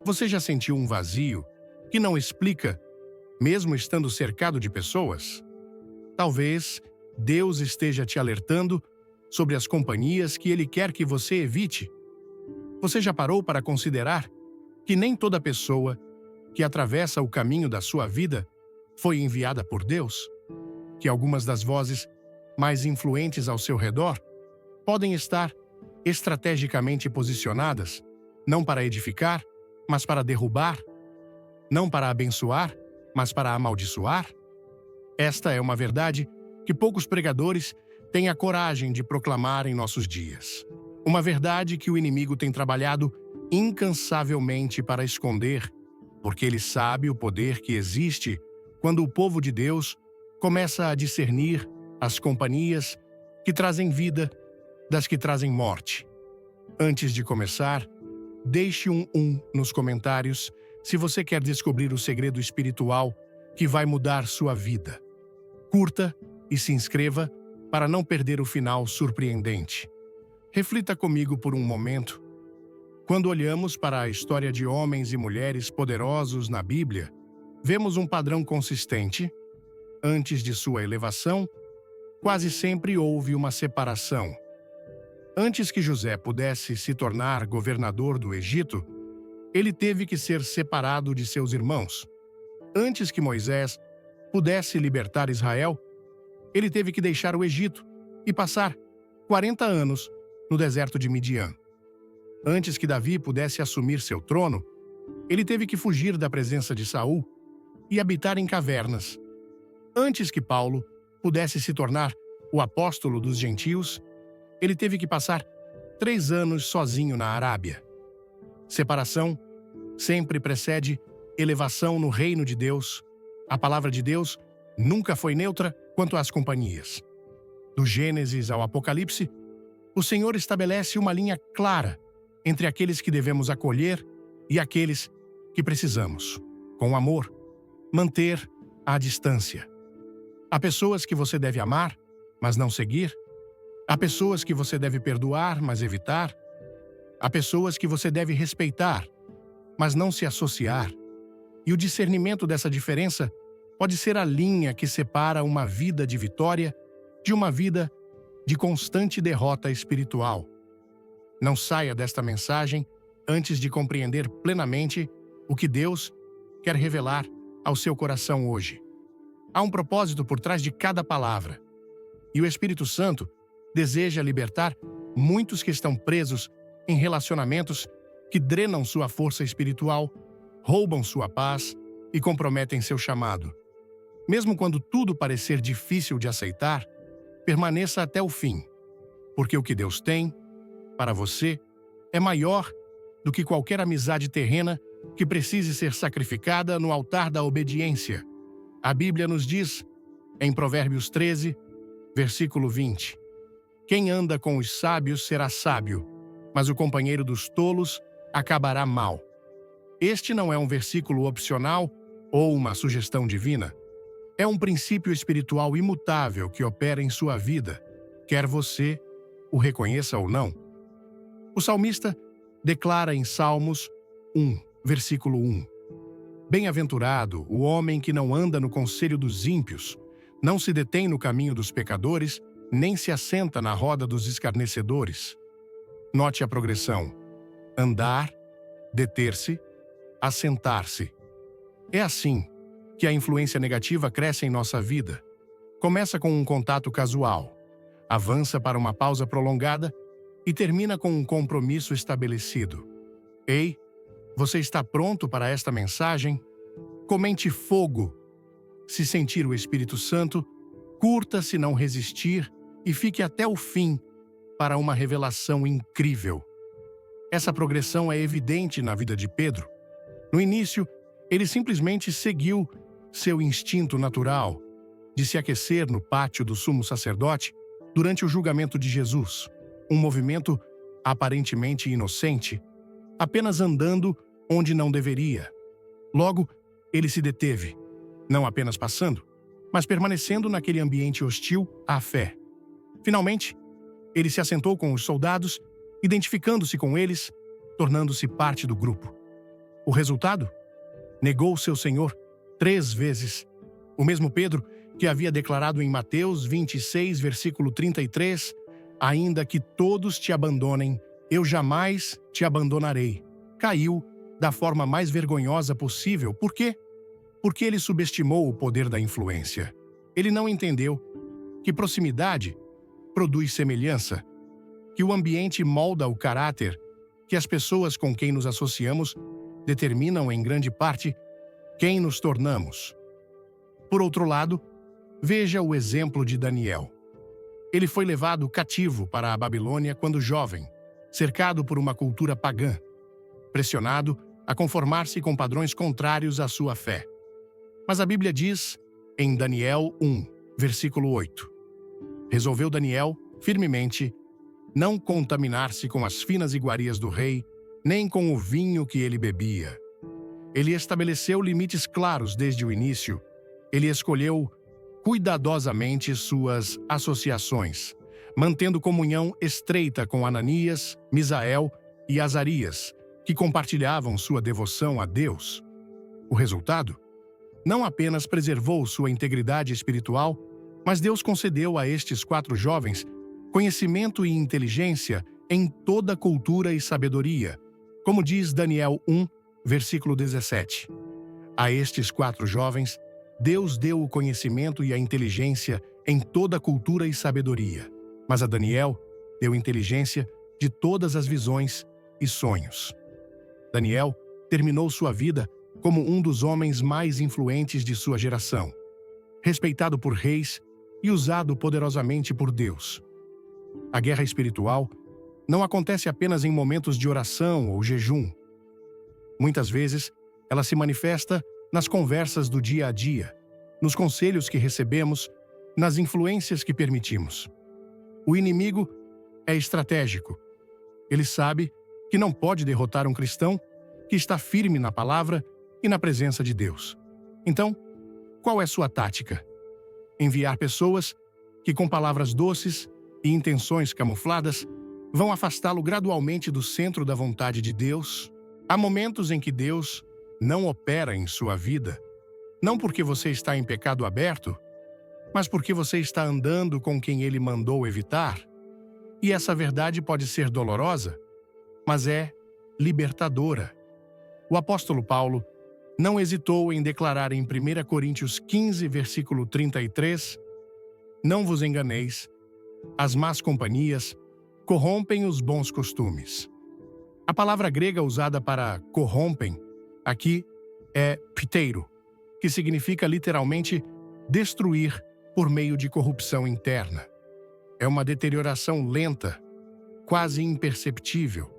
Você já sentiu um vazio que não explica, mesmo estando cercado de pessoas? Talvez Deus esteja te alertando sobre as companhias que Ele quer que você evite. Você já parou para considerar que nem toda pessoa que atravessa o caminho da sua vida foi enviada por Deus? Que algumas das vozes mais influentes ao seu redor podem estar estrategicamente posicionadas, não para edificar, mas para derrubar, não para abençoar, mas para amaldiçoar? Esta é uma verdade que poucos pregadores têm a coragem de proclamar em nossos dias. Uma verdade que o inimigo tem trabalhado incansavelmente para esconder, porque ele sabe o poder que existe quando o povo de Deus começa a discernir as companhias que trazem vida das que trazem morte. Antes de começar, deixe um nos comentários se você quer descobrir o segredo espiritual que vai mudar sua vida. Curta e se inscreva para não perder o final surpreendente. Reflita comigo por um momento. Quando olhamos para a história de homens e mulheres poderosos na Bíblia, vemos um padrão consistente. Antes de sua elevação, quase sempre houve uma separação. Antes que José pudesse se tornar governador do Egito, ele teve que ser separado de seus irmãos. Antes que Moisés pudesse libertar Israel, ele teve que deixar o Egito e passar 40 anos no deserto de Midian. Antes que Davi pudesse assumir seu trono, ele teve que fugir da presença de Saul e habitar em cavernas. Antes que Paulo pudesse se tornar o apóstolo dos gentios, ele teve que passar 3 anos sozinho na Arábia. Separação sempre precede elevação no reino de Deus. A palavra de Deus nunca foi neutra quanto às companhias. Do Gênesis ao Apocalipse, o Senhor estabelece uma linha clara entre aqueles que devemos acolher e aqueles que precisamos, com amor, manter a distância. Há pessoas que você deve amar, mas não seguir. Há pessoas que você deve perdoar, mas evitar. Há pessoas que você deve respeitar, mas não se associar. E o discernimento dessa diferença pode ser a linha que separa uma vida de vitória de uma vida de constante derrota espiritual. Não saia desta mensagem antes de compreender plenamente o que Deus quer revelar ao seu coração hoje. Há um propósito por trás de cada palavra. E o Espírito Santo deseja libertar muitos que estão presos em relacionamentos que drenam sua força espiritual, roubam sua paz e comprometem seu chamado. Mesmo quando tudo parecer difícil de aceitar, permaneça até o fim, porque o que Deus tem para você é maior do que qualquer amizade terrena que precise ser sacrificada no altar da obediência. A Bíblia nos diz, em Provérbios 13, versículo 20, quem anda com os sábios será sábio, mas o companheiro dos tolos acabará mal. Este não é um versículo opcional ou uma sugestão divina. É um princípio espiritual imutável que opera em sua vida, quer você o reconheça ou não. O salmista declara em Salmos 1, versículo 1, bem-aventurado o homem que não anda no conselho dos ímpios, não se detém no caminho dos pecadores, nem se assenta na roda dos escarnecedores. Note a progressão: andar, deter-se, assentar-se. É assim que a influência negativa cresce em nossa vida. Começa com um contato casual, avança para uma pausa prolongada e termina com um compromisso estabelecido. Ei, você está pronto para esta mensagem? Comente fogo. Se sentir o Espírito Santo, curta se não resistir e fique até o fim para uma revelação incrível. Essa progressão é evidente na vida de Pedro. No início, ele simplesmente seguiu seu instinto natural de se aquecer no pátio do sumo sacerdote durante o julgamento de Jesus, um movimento aparentemente inocente, apenas andando onde não deveria. Logo, ele se deteve, não apenas passando, mas permanecendo naquele ambiente hostil à fé. Finalmente, ele se assentou com os soldados, identificando-se com eles, tornando-se parte do grupo. O resultado? Negou seu Senhor 3 vezes. O mesmo Pedro que havia declarado em Mateus 26, versículo 33, ainda que todos te abandonem, eu jamais te abandonarei. Caiu da forma mais vergonhosa possível. Por quê? Porque ele subestimou o poder da influência. Ele não entendeu que proximidade produz semelhança, que o ambiente molda o caráter, que as pessoas com quem nos associamos determinam em grande parte quem nos tornamos. Por outro lado, veja o exemplo de Daniel. Ele foi levado cativo para a Babilônia quando jovem, cercado por uma cultura pagã, pressionado a conformar-se com padrões contrários à sua fé. Mas a Bíblia diz, em Daniel 1, versículo 8, resolveu Daniel, firmemente, não contaminar-se com as finas iguarias do rei, nem com o vinho que ele bebia. Ele estabeleceu limites claros desde o início. Ele escolheu cuidadosamente suas associações, mantendo comunhão estreita com Ananias, Misael e Azarias, que compartilhavam sua devoção a Deus. O resultado? Não apenas preservou sua integridade espiritual, mas Deus concedeu a estes 4 jovens conhecimento e inteligência em toda cultura e sabedoria, como diz Daniel 1, versículo 17. A estes 4 jovens, Deus deu o conhecimento e a inteligência em toda cultura e sabedoria, mas a Daniel deu inteligência de todas as visões e sonhos. Daniel terminou sua vida como um dos homens mais influentes de sua geração, respeitado por reis e usado poderosamente por Deus. A guerra espiritual não acontece apenas em momentos de oração ou jejum. Muitas vezes, ela se manifesta nas conversas do dia a dia, nos conselhos que recebemos, nas influências que permitimos. O inimigo é estratégico. Ele sabe que não pode derrotar um cristão que está firme na palavra e na presença de Deus. Então, qual é sua tática? Enviar pessoas que, com palavras doces e intenções camufladas, vão afastá-lo gradualmente do centro da vontade de Deus? Há momentos em que Deus não opera em sua vida, não porque você está em pecado aberto, mas porque você está andando com quem Ele mandou evitar. E essa verdade pode ser dolorosa, mas é libertadora. O apóstolo Paulo não hesitou em declarar em 1 Coríntios 15, versículo 33, não vos enganeis, as más companhias corrompem os bons costumes. A palavra grega usada para corrompem aqui é pteiro, que significa literalmente destruir por meio de corrupção interna. É uma deterioração lenta, quase imperceptível,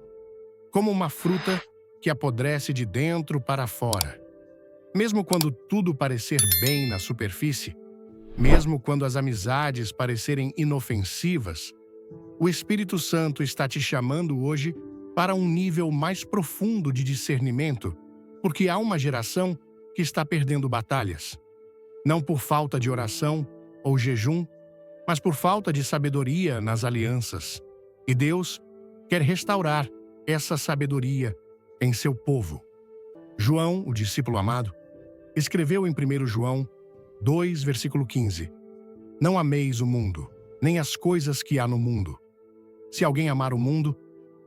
como uma fruta que apodrece de dentro para fora. Mesmo quando tudo parecer bem na superfície, mesmo quando as amizades parecerem inofensivas, o Espírito Santo está te chamando hoje para um nível mais profundo de discernimento, porque há uma geração que está perdendo batalhas. Não por falta de oração ou jejum, mas por falta de sabedoria nas alianças. E Deus quer restaurar essa sabedoria em seu povo. João, o discípulo amado, escreveu em 1 João 2, versículo 15, não ameis o mundo, nem as coisas que há no mundo. Se alguém amar o mundo,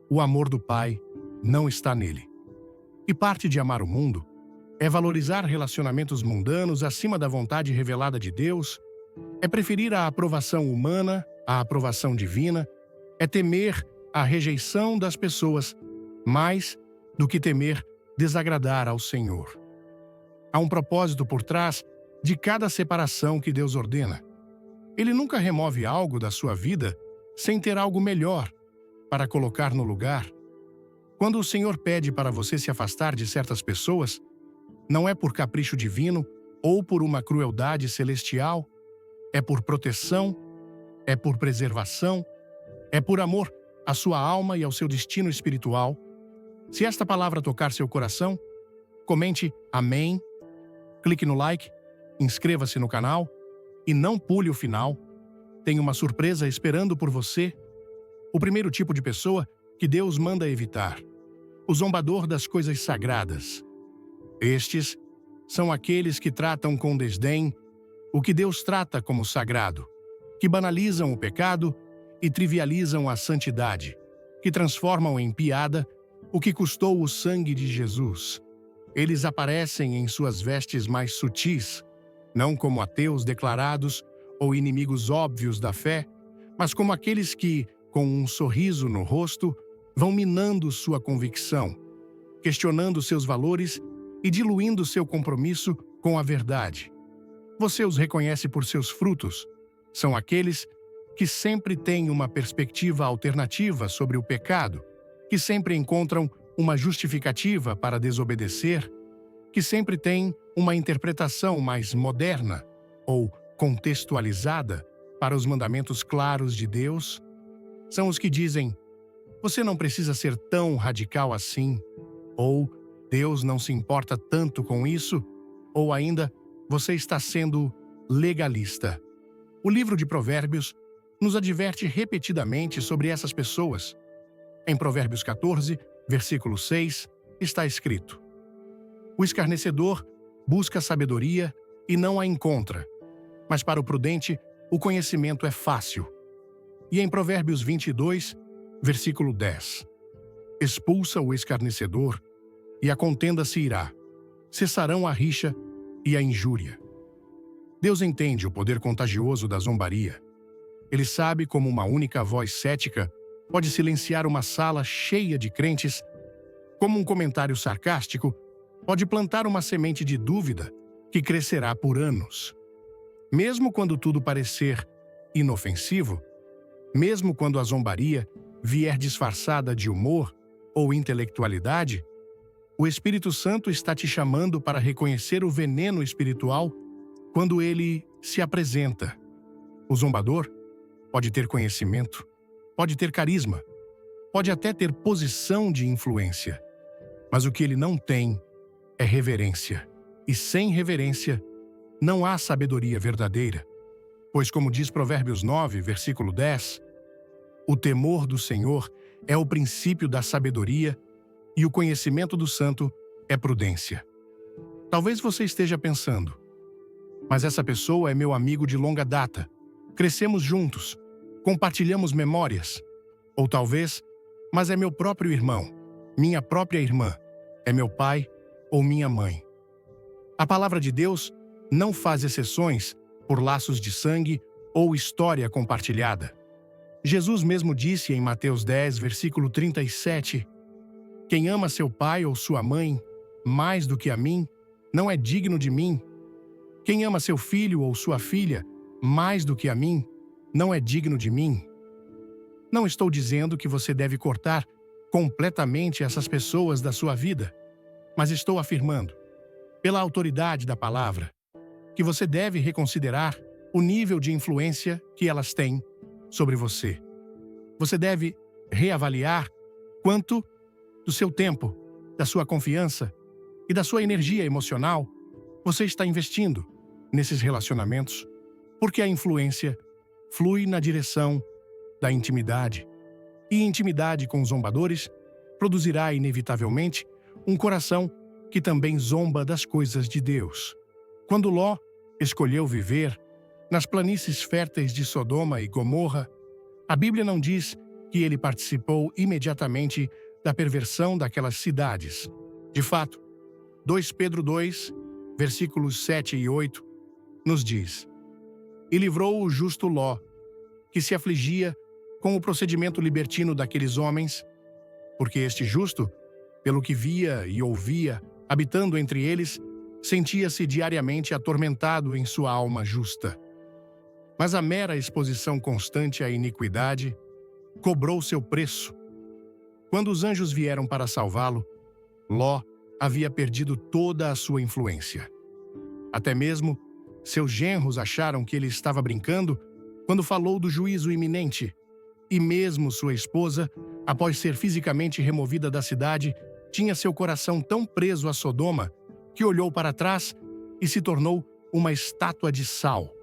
o amor do Pai não está nele. E parte de amar o mundo é valorizar relacionamentos mundanos acima da vontade revelada de Deus, é preferir a aprovação humana à aprovação divina, é temer a rejeição das pessoas mais do que temer desagradar ao Senhor. Há um propósito por trás de cada separação que Deus ordena. Ele nunca remove algo da sua vida sem ter algo melhor para colocar no lugar. Quando o Senhor pede para você se afastar de certas pessoas, não é por capricho divino ou por uma crueldade celestial, é por proteção, é por preservação, é por amor à sua alma e ao seu destino espiritual. Se esta palavra tocar seu coração, comente amém, clique no like, inscreva-se no canal e não pule o final. Tem uma surpresa esperando por você. O primeiro tipo de pessoa que Deus manda evitar: o zombador das coisas sagradas, Estes são aqueles que tratam com desdém o que Deus trata como sagrado, que banalizam o pecado e trivializam a santidade, que transformam em piada o que custou o sangue de Jesus. Eles aparecem em suas vestes mais sutis, não como ateus declarados ou inimigos óbvios da fé, mas como aqueles que, com um sorriso no rosto, vão minando sua convicção, questionando seus valores e diluindo seu compromisso com a verdade. Você os reconhece por seus frutos. São aqueles que sempre têm uma perspectiva alternativa sobre o pecado, que sempre encontram uma justificativa para desobedecer, que sempre têm uma interpretação mais moderna ou contextualizada para os mandamentos claros de Deus. São os que dizem: você não precisa ser tão radical assim, ou Deus não se importa tanto com isso, ou ainda, você está sendo legalista. O livro de Provérbios nos adverte repetidamente sobre essas pessoas. Em Provérbios 14, versículo 6, está escrito: o escarnecedor busca sabedoria e não a encontra, mas para o prudente o conhecimento é fácil. E em Provérbios 22, versículo 10, expulsa o escarnecedor e a contenda se irá, cessarão a rixa e a injúria. Deus entende o poder contagioso da zombaria. Ele sabe como uma única voz cética pode silenciar uma sala cheia de crentes, como um comentário sarcástico pode plantar uma semente de dúvida que crescerá por anos. Mesmo quando tudo parecer inofensivo, mesmo quando a zombaria vier disfarçada de humor ou intelectualidade, o Espírito Santo está te chamando para reconhecer o veneno espiritual quando ele se apresenta. O zombador pode ter conhecimento, pode ter carisma, pode até ter posição de influência, mas o que ele não tem é reverência. E sem reverência, não há sabedoria verdadeira. Pois, como diz Provérbios 9, versículo 10, o temor do Senhor é o princípio da sabedoria e o conhecimento do santo é prudência. Talvez você esteja pensando: mas essa pessoa é meu amigo de longa data, crescemos juntos, compartilhamos memórias. Ou talvez: mas é meu próprio irmão, minha própria irmã, é meu pai ou minha mãe. A palavra de Deus não faz exceções por laços de sangue ou história compartilhada. Jesus mesmo disse em Mateus 10, versículo 37, quem ama seu pai ou sua mãe mais do que a mim, não é digno de mim. Quem ama seu filho ou sua filha mais do que a mim, não é digno de mim. Não estou dizendo que você deve cortar completamente essas pessoas da sua vida, mas estou afirmando, pela autoridade da palavra, que você deve reconsiderar o nível de influência que elas têm sobre você. Você deve reavaliar quanto do seu tempo, da sua confiança e da sua energia emocional você está investindo nesses relacionamentos, porque a influência flui na direção da intimidade. E intimidade com zombadores produzirá inevitavelmente um coração que também zomba das coisas de Deus. Quando Ló escolheu viver nas planícies férteis de Sodoma e Gomorra, a Bíblia não diz que ele participou imediatamente da perversão daquelas cidades. De fato, 2 Pedro 2, versículos 7 e 8, nos diz: e livrou o justo Ló, que se afligia com o procedimento libertino daqueles homens, porque este justo, pelo que via e ouvia, habitando entre eles, sentia-se diariamente atormentado em sua alma justa. Mas a mera exposição constante à iniquidade cobrou seu preço. Quando os anjos vieram para salvá-lo, Ló havia perdido toda a sua influência. Até mesmo seus genros acharam que ele estava brincando quando falou do juízo iminente. E mesmo sua esposa, após ser fisicamente removida da cidade, tinha seu coração tão preso a Sodoma que olhou para trás e se tornou uma estátua de sal.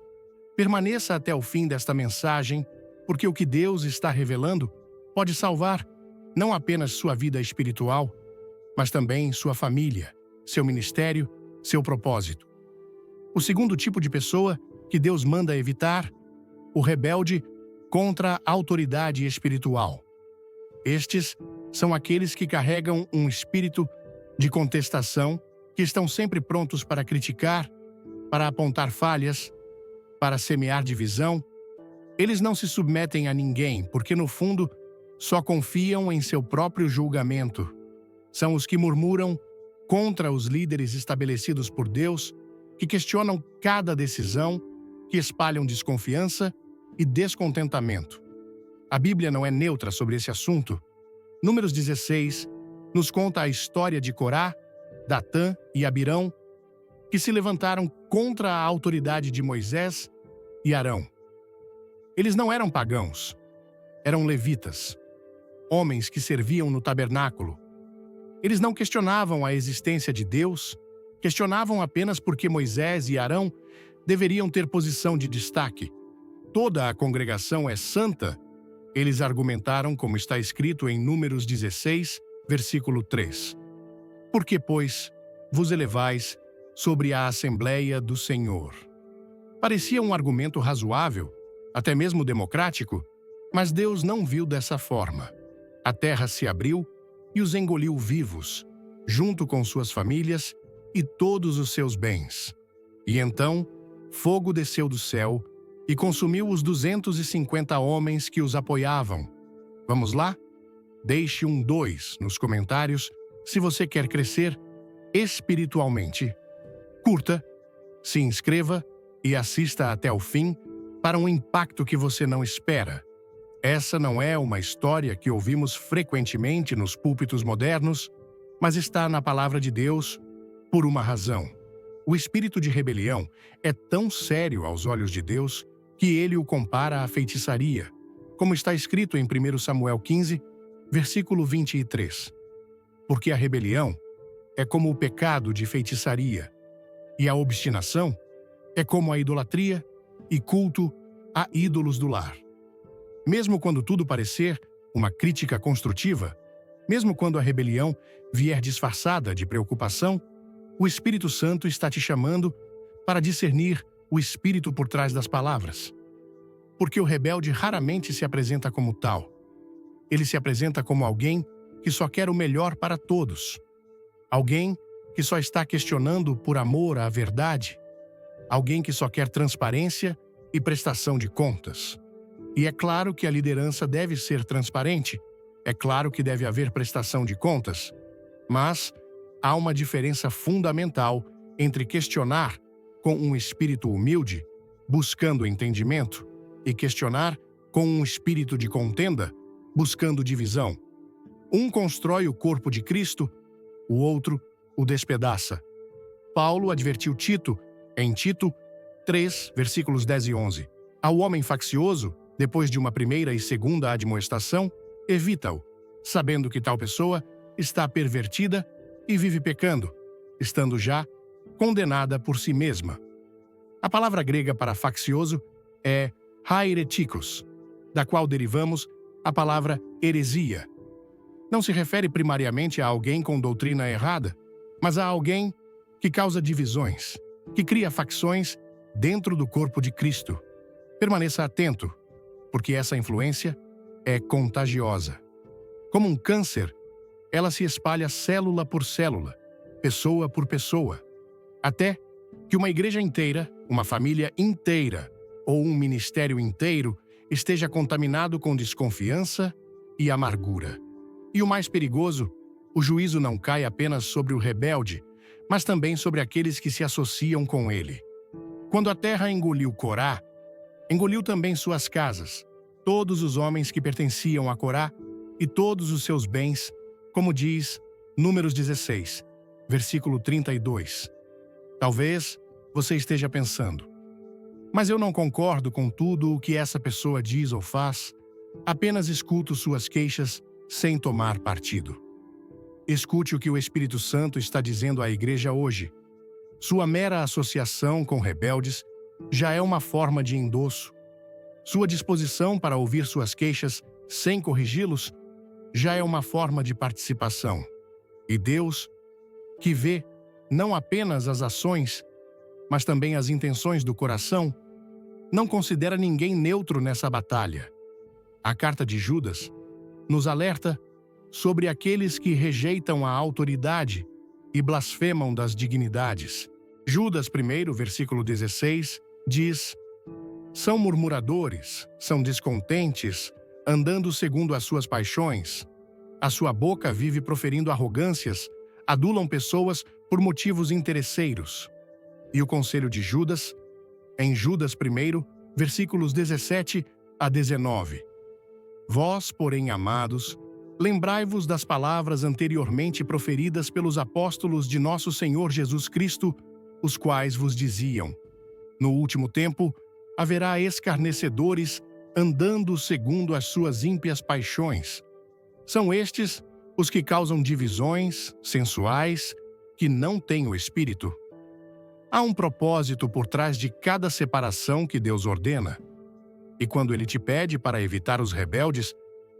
Permaneça até o fim desta mensagem, porque o que Deus está revelando pode salvar não apenas sua vida espiritual, mas também sua família. seu ministério, seu propósito. O segundo tipo de pessoa que Deus manda evitar, o rebelde contra a autoridade espiritual. Estes são aqueles que carregam um espírito de contestação, que estão sempre prontos para criticar, para apontar falhas, para semear divisão. Eles não se submetem a ninguém, porque no fundo só confiam em seu próprio julgamento. São os que murmuram contra os líderes estabelecidos por Deus, que questionam cada decisão, que espalham desconfiança e descontentamento. A Bíblia não é neutra sobre esse assunto. Números 16 nos conta a história de Corá, Datã e Abirão, que se levantaram contra a autoridade de Moisés e Arão. Eles não eram pagãos, eram levitas, homens que serviam no tabernáculo. Eles não questionavam a existência de Deus, questionavam apenas porque Moisés e Arão deveriam ter posição de destaque. Toda a congregação é santa, eles argumentaram, como está escrito em Números 16, versículo 3. Por que, pois, vos elevais sobre a Assembleia do Senhor? Parecia um argumento razoável, até mesmo democrático, mas Deus não viu dessa forma. A terra se abriu e os engoliu vivos, junto com suas famílias e todos os seus bens. E então, fogo desceu do céu e consumiu os 250 homens que os apoiavam. Vamos lá? Deixe um 2 nos comentários se você quer crescer espiritualmente. Curta, se inscreva e assista até o fim para um impacto que você não espera. Essa não é uma história que ouvimos frequentemente nos púlpitos modernos, mas está na palavra de Deus por uma razão. O espírito de rebelião é tão sério aos olhos de Deus que ele o compara à feitiçaria, como está escrito em 1 Samuel 15, versículo 23. Porque a rebelião é como o pecado de feitiçaria, e a obstinação é como a idolatria e culto a ídolos do lar. Mesmo quando tudo parecer uma crítica construtiva, mesmo quando a rebelião vier disfarçada de preocupação, o Espírito Santo está te chamando para discernir o espírito por trás das palavras. Porque o rebelde raramente se apresenta como tal. Ele se apresenta como alguém que só quer o melhor para todos. Alguém que só está questionando por amor à verdade. Alguém que só quer transparência e prestação de contas. E é claro que a liderança deve ser transparente. É claro que deve haver prestação de contas. Mas há uma diferença fundamental entre questionar com um espírito humilde, buscando entendimento, e questionar com um espírito de contenda, buscando divisão. Um constrói o corpo de Cristo, o outro o despedaça. Paulo advertiu Tito, em Tito 3, versículos 10 e 11. Ao homem faccioso, depois de uma primeira e segunda admoestação, evita-o, sabendo que tal pessoa está pervertida e vive pecando, estando já condenada por si mesma. A palavra grega para faccioso é hairetikos, da qual derivamos a palavra heresia. Não se refere primariamente a alguém com doutrina errada, mas a alguém que causa divisões, que cria facções dentro do corpo de Cristo. Permaneça atento, porque essa influência é contagiosa. Como um câncer, ela se espalha célula por célula, pessoa por pessoa, até que uma igreja inteira, uma família inteira ou um ministério inteiro esteja contaminado com desconfiança e amargura. E o mais perigoso, o juízo não cai apenas sobre o rebelde, mas também sobre aqueles que se associam com ele. Quando a terra engoliu Corá, engoliu também suas casas, todos os homens que pertenciam a Corá e todos os seus bens, como diz Números 16, versículo 32. Talvez você esteja pensando, mas eu não concordo com tudo o que essa pessoa diz ou faz, apenas escuto suas queixas sem tomar partido. Escute o que o Espírito Santo está dizendo à igreja hoje. Sua mera associação com rebeldes já é uma forma de endosso. Sua disposição para ouvir suas queixas sem corrigi-los já é uma forma de participação. E Deus, que vê não apenas as ações, mas também as intenções do coração, não considera ninguém neutro nessa batalha. A carta de Judas nos alerta sobre aqueles que rejeitam a autoridade e blasfemam das dignidades. Judas 1, versículo 16, diz: são murmuradores, são descontentes, andando segundo as suas paixões. A sua boca vive proferindo arrogâncias, adulam pessoas por motivos interesseiros. E o conselho de Judas, em Judas 1, versículos 17 a 19. Vós, porém, amados, lembrai-vos das palavras anteriormente proferidas pelos apóstolos de nosso Senhor Jesus Cristo, os quais vos diziam: no último tempo haverá escarnecedores andando segundo as suas ímpias paixões. São estes os que causam divisões, sensuais, que não têm o Espírito. Há um propósito por trás de cada separação que Deus ordena. E quando Ele te pede para evitar os rebeldes,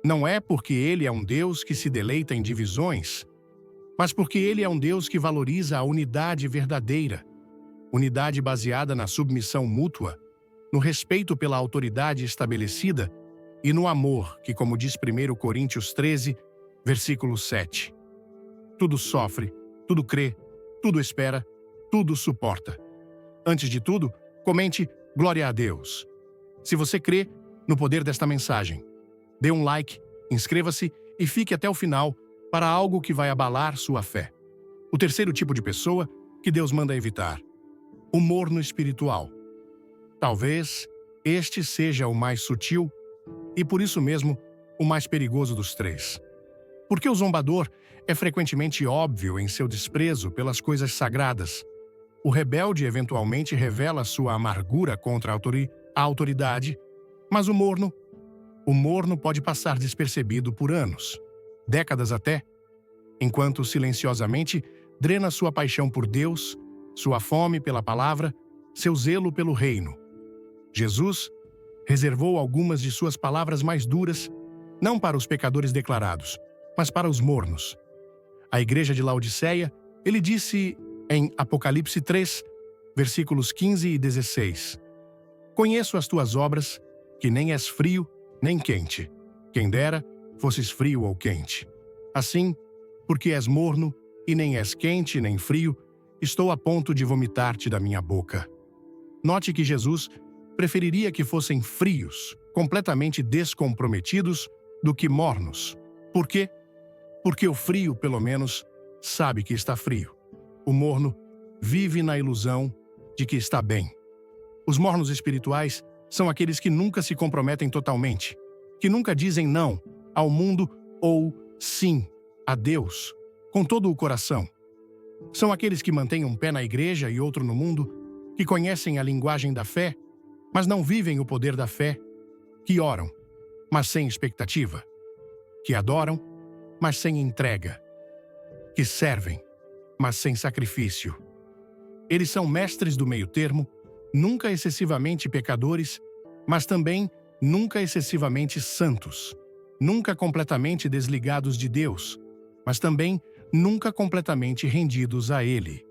não é porque Ele é um Deus que se deleita em divisões, mas porque Ele é um Deus que valoriza a unidade verdadeira, unidade baseada na submissão mútua, no respeito pela autoridade estabelecida e no amor, que, como diz 1 Coríntios 13, versículo 7. Tudo sofre, tudo crê, tudo espera, tudo suporta. Antes de tudo, comente glória a Deus. Se você crê no poder desta mensagem, dê um like, inscreva-se e fique até o final para algo que vai abalar sua fé. O terceiro tipo de pessoa que Deus manda evitar: o morno espiritual. Talvez este seja o mais sutil e, por isso mesmo, o mais perigoso dos três. Porque o zombador é frequentemente óbvio em seu desprezo pelas coisas sagradas. O rebelde eventualmente revela sua amargura contra a autoridade, mas o morno pode passar despercebido por anos, décadas até, enquanto silenciosamente drena sua paixão por Deus, sua fome pela palavra, seu zelo pelo reino. Jesus reservou algumas de suas palavras mais duras, não para os pecadores declarados, mas para os mornos. À igreja de Laodiceia, ele disse em Apocalipse 3, versículos 15 e 16: conheço as tuas obras, que nem és frio nem quente. Quem dera fosses frio ou quente. Assim, porque és morno e nem és quente nem frio, estou a ponto de vomitar-te da minha boca. Note que Jesus preferiria que fossem frios, completamente descomprometidos, do que mornos. Por quê? Porque o frio, pelo menos, sabe que está frio. O morno vive na ilusão de que está bem. Os mornos espirituais são aqueles que nunca se comprometem totalmente, que nunca dizem não ao mundo ou sim a Deus, com todo o coração. São aqueles que mantêm um pé na igreja e outro no mundo, que conhecem a linguagem da fé, mas não vivem o poder da fé, que oram, mas sem expectativa, que adoram, mas sem entrega, que servem, mas sem sacrifício. Eles são mestres do meio-termo, nunca excessivamente pecadores, mas também nunca excessivamente santos, nunca completamente desligados de Deus, mas também nunca completamente rendidos a Ele.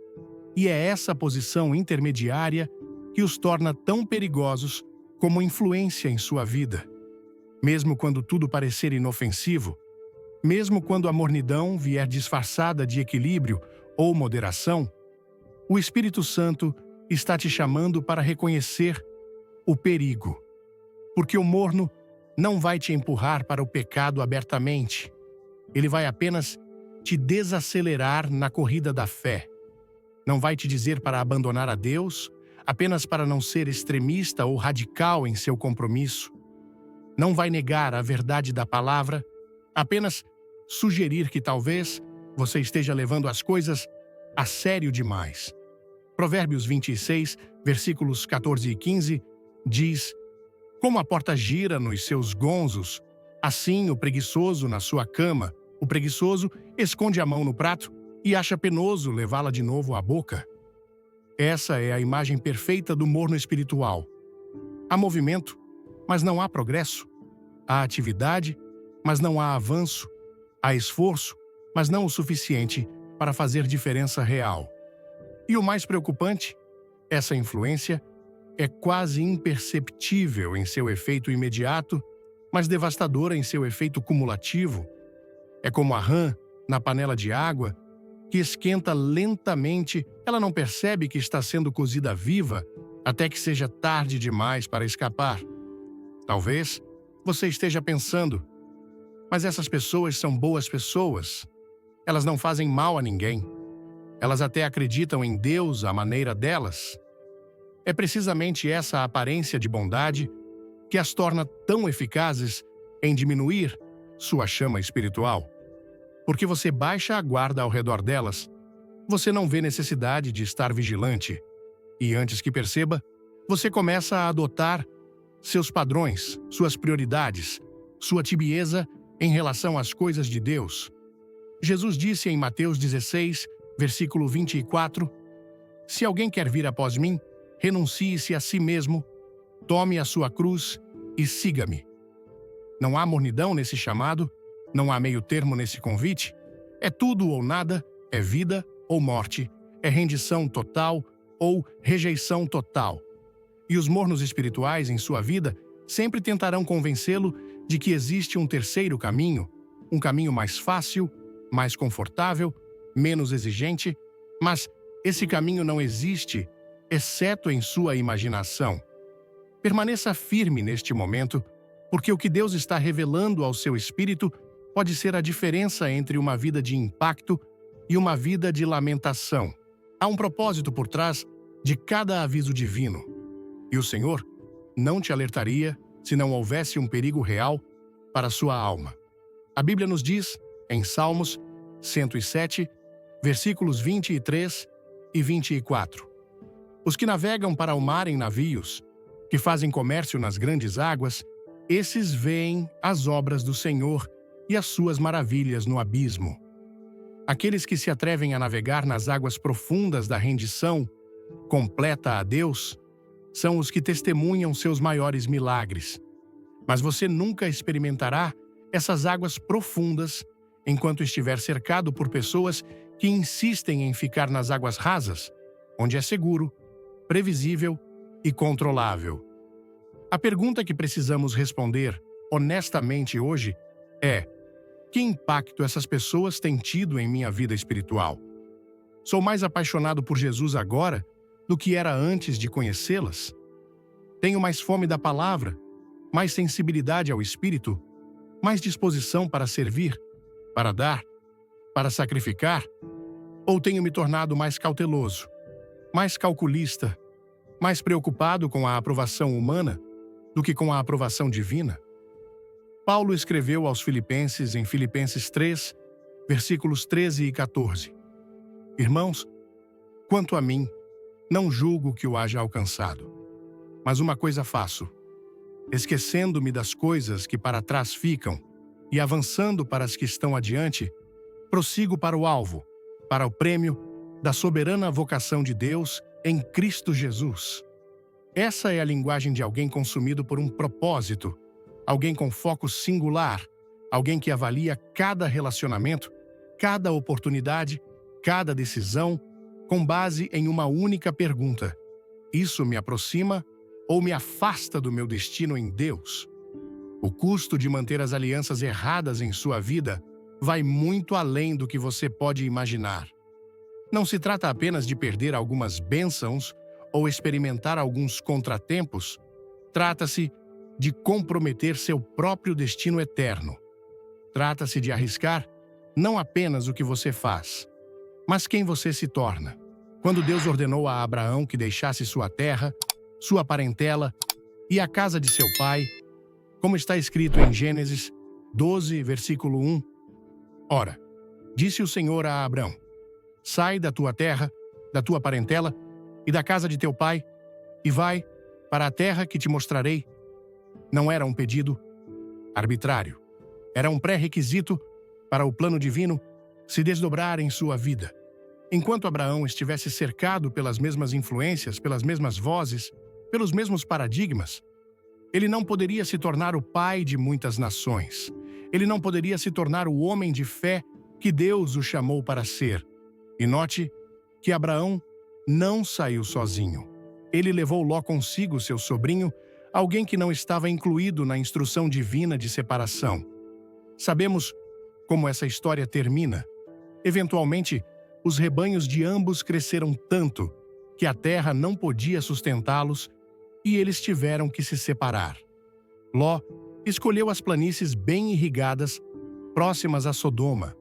E é essa posição intermediária que os torna tão perigosos como influência em sua vida. Mesmo quando tudo parecer inofensivo, mesmo quando a mornidão vier disfarçada de equilíbrio ou moderação, o Espírito Santo está te chamando para reconhecer o perigo. Porque o morno não vai te empurrar para o pecado abertamente. Ele vai apenas te desacelerar na corrida da fé. Não vai te dizer para abandonar a Deus, apenas para não ser extremista ou radical em seu compromisso. Não vai negar a verdade da palavra, apenas sugerir que talvez você esteja levando as coisas a sério demais. Provérbios 26, versículos 14 e 15, diz: como a porta gira nos seus gonzos, assim o preguiçoso na sua cama, o preguiçoso esconde a mão no prato e acha penoso levá-la de novo à boca. Essa é a imagem perfeita do morno espiritual. Há movimento, mas não há progresso. Há atividade, mas não há avanço. Há esforço, mas não o suficiente para fazer diferença real. E o mais preocupante, essa influência é quase imperceptível em seu efeito imediato, mas devastadora em seu efeito cumulativo. É como a rã na panela de água, que esquenta lentamente, ela não percebe que está sendo cozida viva até que seja tarde demais para escapar. Talvez você esteja pensando, mas essas pessoas são boas pessoas. Elas não fazem mal a ninguém. Elas até acreditam em Deus à maneira delas. É precisamente essa aparência de bondade que as torna tão eficazes em diminuir sua chama espiritual. Porque você baixa a guarda ao redor delas, você não vê necessidade de estar vigilante. E antes que perceba, você começa a adotar seus padrões, suas prioridades, sua tibieza em relação às coisas de Deus. Jesus disse em Mateus 16, versículo 24, Se alguém quer vir após mim, renuncie-se a si mesmo, tome a sua cruz e siga-me. Não há mornidão nesse chamado, não há meio termo nesse convite. É tudo ou nada, é vida ou morte, é rendição total ou rejeição total. E os mornos espirituais em sua vida sempre tentarão convencê-lo de que existe um terceiro caminho, um caminho mais fácil, mais confortável, menos exigente, mas esse caminho não existe, exceto em sua imaginação. Permaneça firme neste momento, porque o que Deus está revelando ao seu espírito pode ser a diferença entre uma vida de impacto e uma vida de lamentação. Há um propósito por trás de cada aviso divino. E o Senhor não te alertaria se não houvesse um perigo real para sua alma. A Bíblia nos diz, em Salmos 107, versículos 23 e 24. Os que navegam para o mar em navios, que fazem comércio nas grandes águas, esses veem as obras do Senhor e as suas maravilhas no abismo. Aqueles que se atrevem a navegar nas águas profundas da rendição completa a Deus são os que testemunham seus maiores milagres. Mas você nunca experimentará essas águas profundas enquanto estiver cercado por pessoas que insistem em ficar nas águas rasas, onde é seguro, previsível e controlável. A pergunta que precisamos responder honestamente hoje é: que impacto essas pessoas têm tido em minha vida espiritual? Sou mais apaixonado por Jesus agora do que era antes de conhecê-las? Tenho mais fome da palavra, mais sensibilidade ao Espírito, mais disposição para servir, para dar, para sacrificar? Ou tenho me tornado mais cauteloso, mais calculista, mais preocupado com a aprovação humana do que com a aprovação divina? Paulo escreveu aos Filipenses em Filipenses 3, versículos 13 e 14. Irmãos, quanto a mim, não julgo que o haja alcançado. Mas uma coisa faço, esquecendo-me das coisas que para trás ficam e avançando para as que estão adiante, prossigo para o alvo, para o prêmio da soberana vocação de Deus em Cristo Jesus. Essa é a linguagem de alguém consumido por um propósito, alguém com foco singular, alguém que avalia cada relacionamento, cada oportunidade, cada decisão, com base em uma única pergunta: isso me aproxima ou me afasta do meu destino em Deus? O custo de manter as alianças erradas em sua vida vai muito além do que você pode imaginar. Não se trata apenas de perder algumas bênçãos ou experimentar alguns contratempos. Trata-se de comprometer seu próprio destino eterno. Trata-se de arriscar não apenas o que você faz, mas quem você se torna. Quando Deus ordenou a Abraão que deixasse sua terra, sua parentela e a casa de seu pai, como está escrito em Gênesis 12, versículo 1, Ora, disse o Senhor a Abrão: sai da tua terra, da tua parentela e da casa de teu pai, e vai para a terra que te mostrarei. Não era um pedido arbitrário. Era um pré-requisito para o plano divino se desdobrar em sua vida. Enquanto Abraão estivesse cercado pelas mesmas influências, pelas mesmas vozes, pelos mesmos paradigmas, ele não poderia se tornar o pai de muitas nações. Ele não poderia se tornar o homem de fé que Deus o chamou para ser. E note que Abraão não saiu sozinho. Ele levou Ló consigo, seu sobrinho, alguém que não estava incluído na instrução divina de separação. Sabemos como essa história termina. Eventualmente, os rebanhos de ambos cresceram tanto que a terra não podia sustentá-los e eles tiveram que se separar. Ló escolheu as planícies bem irrigadas, próximas a Sodoma,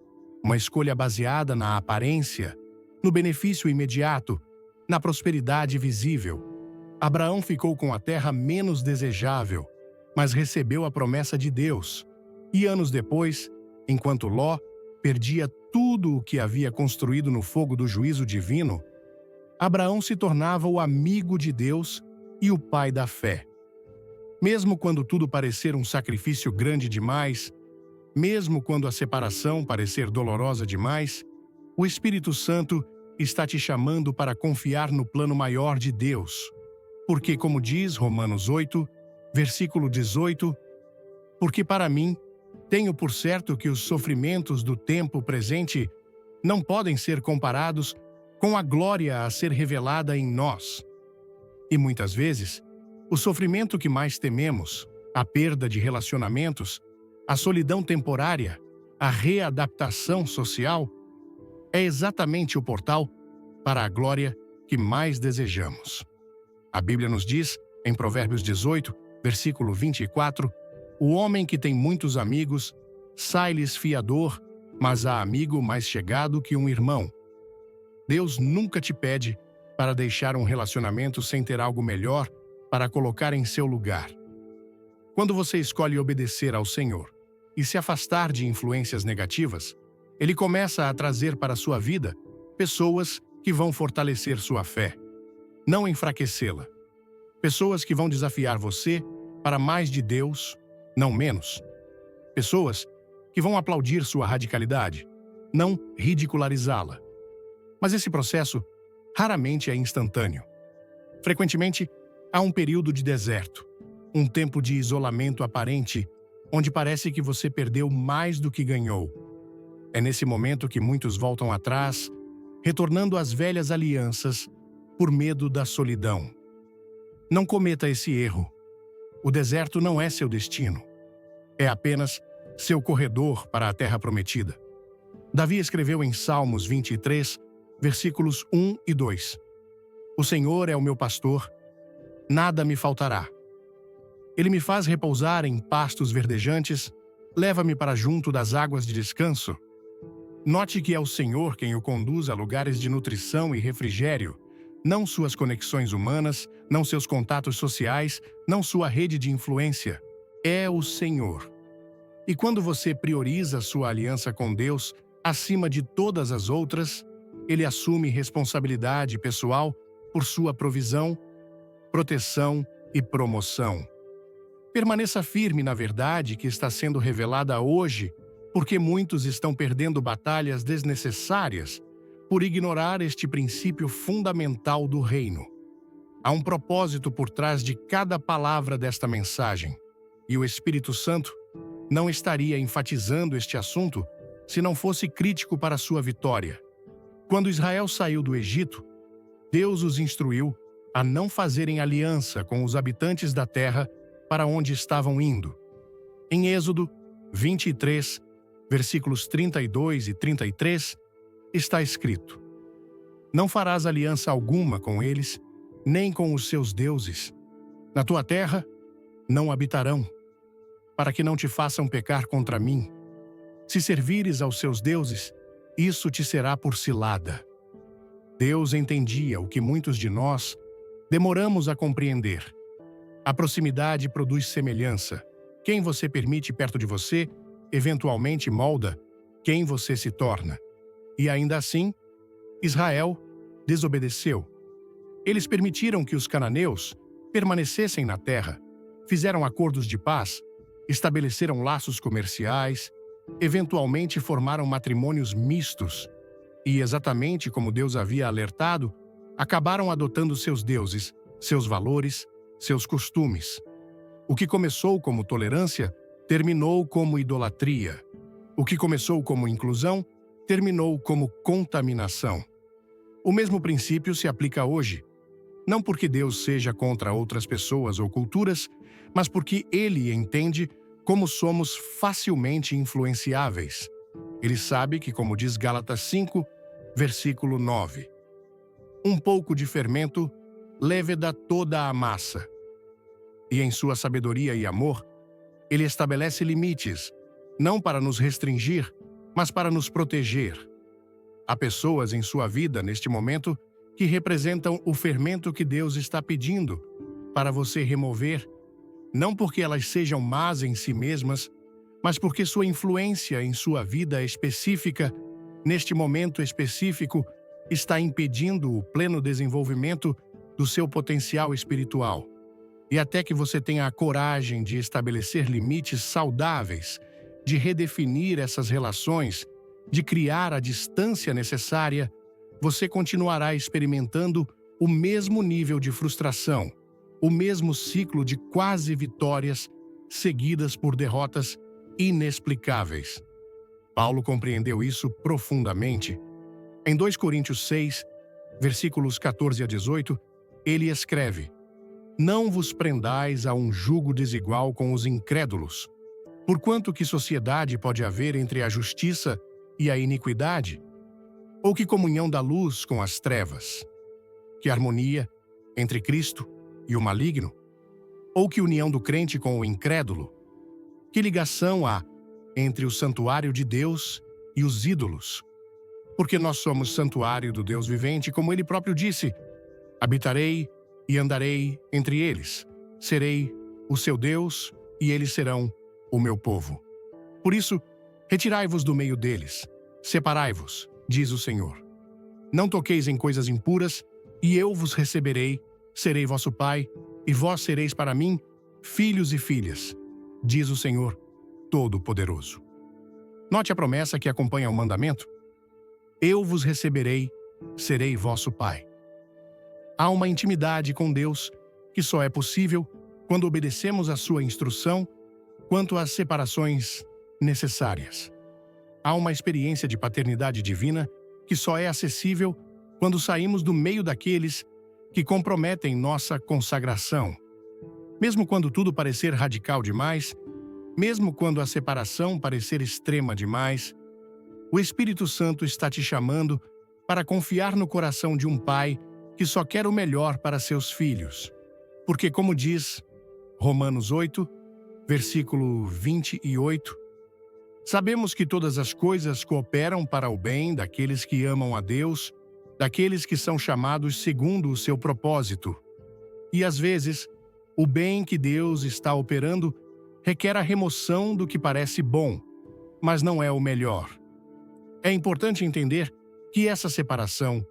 uma escolha baseada na aparência, no benefício imediato, na prosperidade visível. Abraão ficou com a terra menos desejável, mas recebeu a promessa de Deus. E anos depois, enquanto Ló perdia tudo o que havia construído no fogo do juízo divino, Abraão se tornava o amigo de Deus e o pai da fé. Mesmo quando tudo parecer um sacrifício grande demais, mesmo quando a separação parecer dolorosa demais, o Espírito Santo está te chamando para confiar no plano maior de Deus. Porque, como diz Romanos 8, versículo 18, porque para mim, tenho por certo que os sofrimentos do tempo presente não podem ser comparados com a glória a ser revelada em nós. E muitas vezes, o sofrimento que mais tememos, a perda de relacionamentos, a solidão temporária, a readaptação social, é exatamente o portal para a glória que mais desejamos. A Bíblia nos diz, em Provérbios 18, versículo 24, o homem que tem muitos amigos, sai-lhes fiador, mas há amigo mais chegado que um irmão. Deus nunca te pede para deixar um relacionamento sem ter algo melhor para colocar em seu lugar. Quando você escolhe obedecer ao Senhor e se afastar de influências negativas, Ele começa a trazer para a sua vida pessoas que vão fortalecer sua fé, não enfraquecê-la. Pessoas que vão desafiar você para mais de Deus, não menos. Pessoas que vão aplaudir sua radicalidade, não ridicularizá-la. Mas esse processo raramente é instantâneo. Frequentemente, há um período de deserto, um tempo de isolamento aparente, onde parece que você perdeu mais do que ganhou. É nesse momento que muitos voltam atrás, retornando às velhas alianças, por medo da solidão. Não cometa esse erro. O deserto não é seu destino. É apenas seu corredor para a terra prometida. Davi escreveu em Salmos 23, versículos 1 e 2. O Senhor é o meu pastor, nada me faltará. Ele me faz repousar em pastos verdejantes, leva-me para junto das águas de descanso. Note que é o Senhor quem o conduz a lugares de nutrição e refrigério, não suas conexões humanas, não seus contatos sociais, não sua rede de influência. É o Senhor. E quando você prioriza sua aliança com Deus acima de todas as outras, Ele assume responsabilidade pessoal por sua provisão, proteção e promoção. Permaneça firme na verdade que está sendo revelada hoje, porque muitos estão perdendo batalhas desnecessárias por ignorar este princípio fundamental do reino. Há um propósito por trás de cada palavra desta mensagem, e o Espírito Santo não estaria enfatizando este assunto se não fosse crítico para sua vitória. Quando Israel saiu do Egito, Deus os instruiu a não fazerem aliança com os habitantes da terra para onde estavam indo. Em Êxodo 23, versículos 32 e 33, está escrito: Não farás aliança alguma com eles, nem com os seus deuses. Na tua terra não habitarão, para que não te façam pecar contra mim. Se servires aos seus deuses, isso te será por cilada. Deus entendia o que muitos de nós demoramos a compreender. A proximidade produz semelhança. Quem você permite perto de você, eventualmente molda quem você se torna. E ainda assim, Israel desobedeceu. Eles permitiram que os cananeus permanecessem na terra, fizeram acordos de paz, estabeleceram laços comerciais, eventualmente formaram matrimônios mistos e, exatamente como Deus havia alertado, acabaram adotando seus deuses, seus valores, seus costumes. O que começou como tolerância, terminou como idolatria. O que começou como inclusão, terminou como contaminação. O mesmo princípio se aplica hoje, não porque Deus seja contra outras pessoas ou culturas, mas porque Ele entende como somos facilmente influenciáveis. Ele sabe que, como diz Gálatas 5, versículo 9, um pouco de fermento leveda toda a massa. E em sua sabedoria e amor, Ele estabelece limites, não para nos restringir, mas para nos proteger. Há pessoas em sua vida, neste momento, que representam o fermento que Deus está pedindo para você remover, não porque elas sejam más em si mesmas, mas porque sua influência em sua vida específica, neste momento específico, está impedindo o pleno desenvolvimento do seu potencial espiritual. E até que você tenha a coragem de estabelecer limites saudáveis, de redefinir essas relações, de criar a distância necessária, você continuará experimentando o mesmo nível de frustração, o mesmo ciclo de quase vitórias seguidas por derrotas inexplicáveis. Paulo compreendeu isso profundamente. Em 2 Coríntios 6, versículos 14 a 18, ele escreve: Não vos prendais a um jugo desigual com os incrédulos. Porquanto que sociedade pode haver entre a justiça e a iniquidade? Ou que comunhão da luz com as trevas? Que harmonia entre Cristo e o maligno? Ou que união do crente com o incrédulo? Que ligação há entre o santuário de Deus e os ídolos? Porque nós somos santuário do Deus vivente, como ele próprio disse: habitarei e andarei entre eles. Serei o seu Deus e eles serão o meu povo. Por isso, retirai-vos do meio deles. Separai-vos, diz o Senhor. Não toqueis em coisas impuras, e eu vos receberei, serei vosso pai, e vós sereis para mim filhos e filhas, diz o Senhor Todo-Poderoso. Note a promessa que acompanha o mandamento. Eu vos receberei, serei vosso pai. Há uma intimidade com Deus que só é possível quando obedecemos a sua instrução quanto às separações necessárias. Há uma experiência de paternidade divina que só é acessível quando saímos do meio daqueles que comprometem nossa consagração. Mesmo quando tudo parecer radical demais, mesmo quando a separação parecer extrema demais, o Espírito Santo está te chamando para confiar no coração de um pai que só quer o melhor para seus filhos. Porque, como diz Romanos 8, versículo 28, sabemos que todas as coisas cooperam para o bem daqueles que amam a Deus, daqueles que são chamados segundo o seu propósito. E às vezes, o bem que Deus está operando requer a remoção do que parece bom, mas não é o melhor. É importante entender que essa separação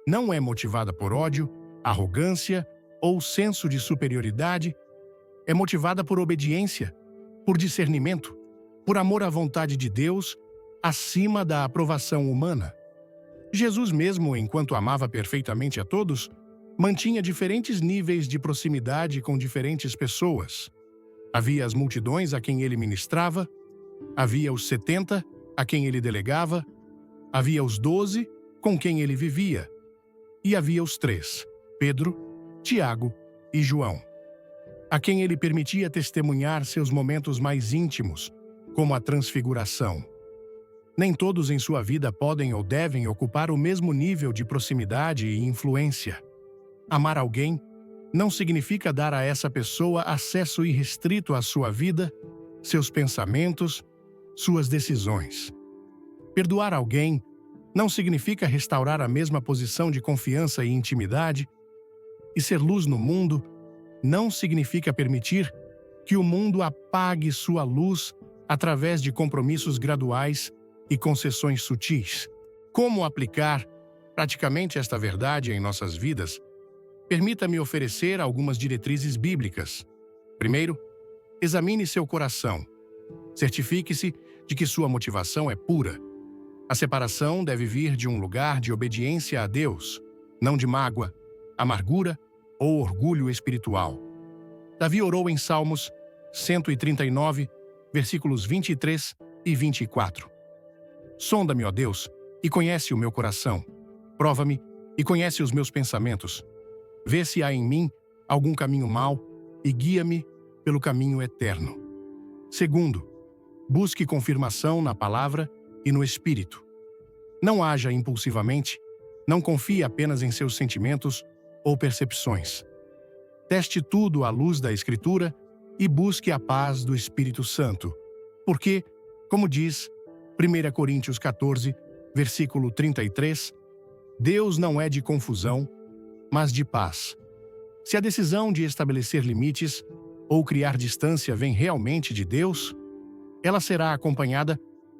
não é motivada por ódio, arrogância ou senso de superioridade, é motivada por obediência, por discernimento, por amor à vontade de Deus acima da aprovação humana. Jesus mesmo, enquanto amava perfeitamente a todos, mantinha diferentes níveis de proximidade com diferentes pessoas. Havia as multidões a quem ele ministrava, havia os 70 a quem ele delegava, havia os 12 com quem ele vivia, e havia os 3, Pedro, Tiago e João, a quem ele permitia testemunhar seus momentos mais íntimos, como a transfiguração. Nem todos em sua vida podem ou devem ocupar o mesmo nível de proximidade e influência. Amar alguém não significa dar a essa pessoa acesso irrestrito à sua vida, seus pensamentos, suas decisões. Perdoar alguém não significa restaurar a mesma posição de confiança e intimidade, e ser luz no mundo não significa permitir que o mundo apague sua luz através de compromissos graduais e concessões sutis. Como aplicar praticamente esta verdade em nossas vidas? Permita-me oferecer algumas diretrizes bíblicas. Primeiro, examine seu coração. Certifique-se de que sua motivação é pura. A separação deve vir de um lugar de obediência a Deus, não de mágoa, amargura ou orgulho espiritual. Davi orou em Salmos 139, versículos 23 e 24. Sonda-me, ó Deus, e conhece o meu coração. Prova-me e conhece os meus pensamentos. Vê se há em mim algum caminho mau e guia-me pelo caminho eterno. Segundo, busque confirmação na palavra e no Espírito. Não haja impulsivamente, não confie apenas em seus sentimentos ou percepções. Teste tudo à luz da Escritura e busque a paz do Espírito Santo, porque, como diz 1 Coríntios 14, versículo 33, Deus não é de confusão, mas de paz. Se a decisão de estabelecer limites ou criar distância vem realmente de Deus, ela será acompanhada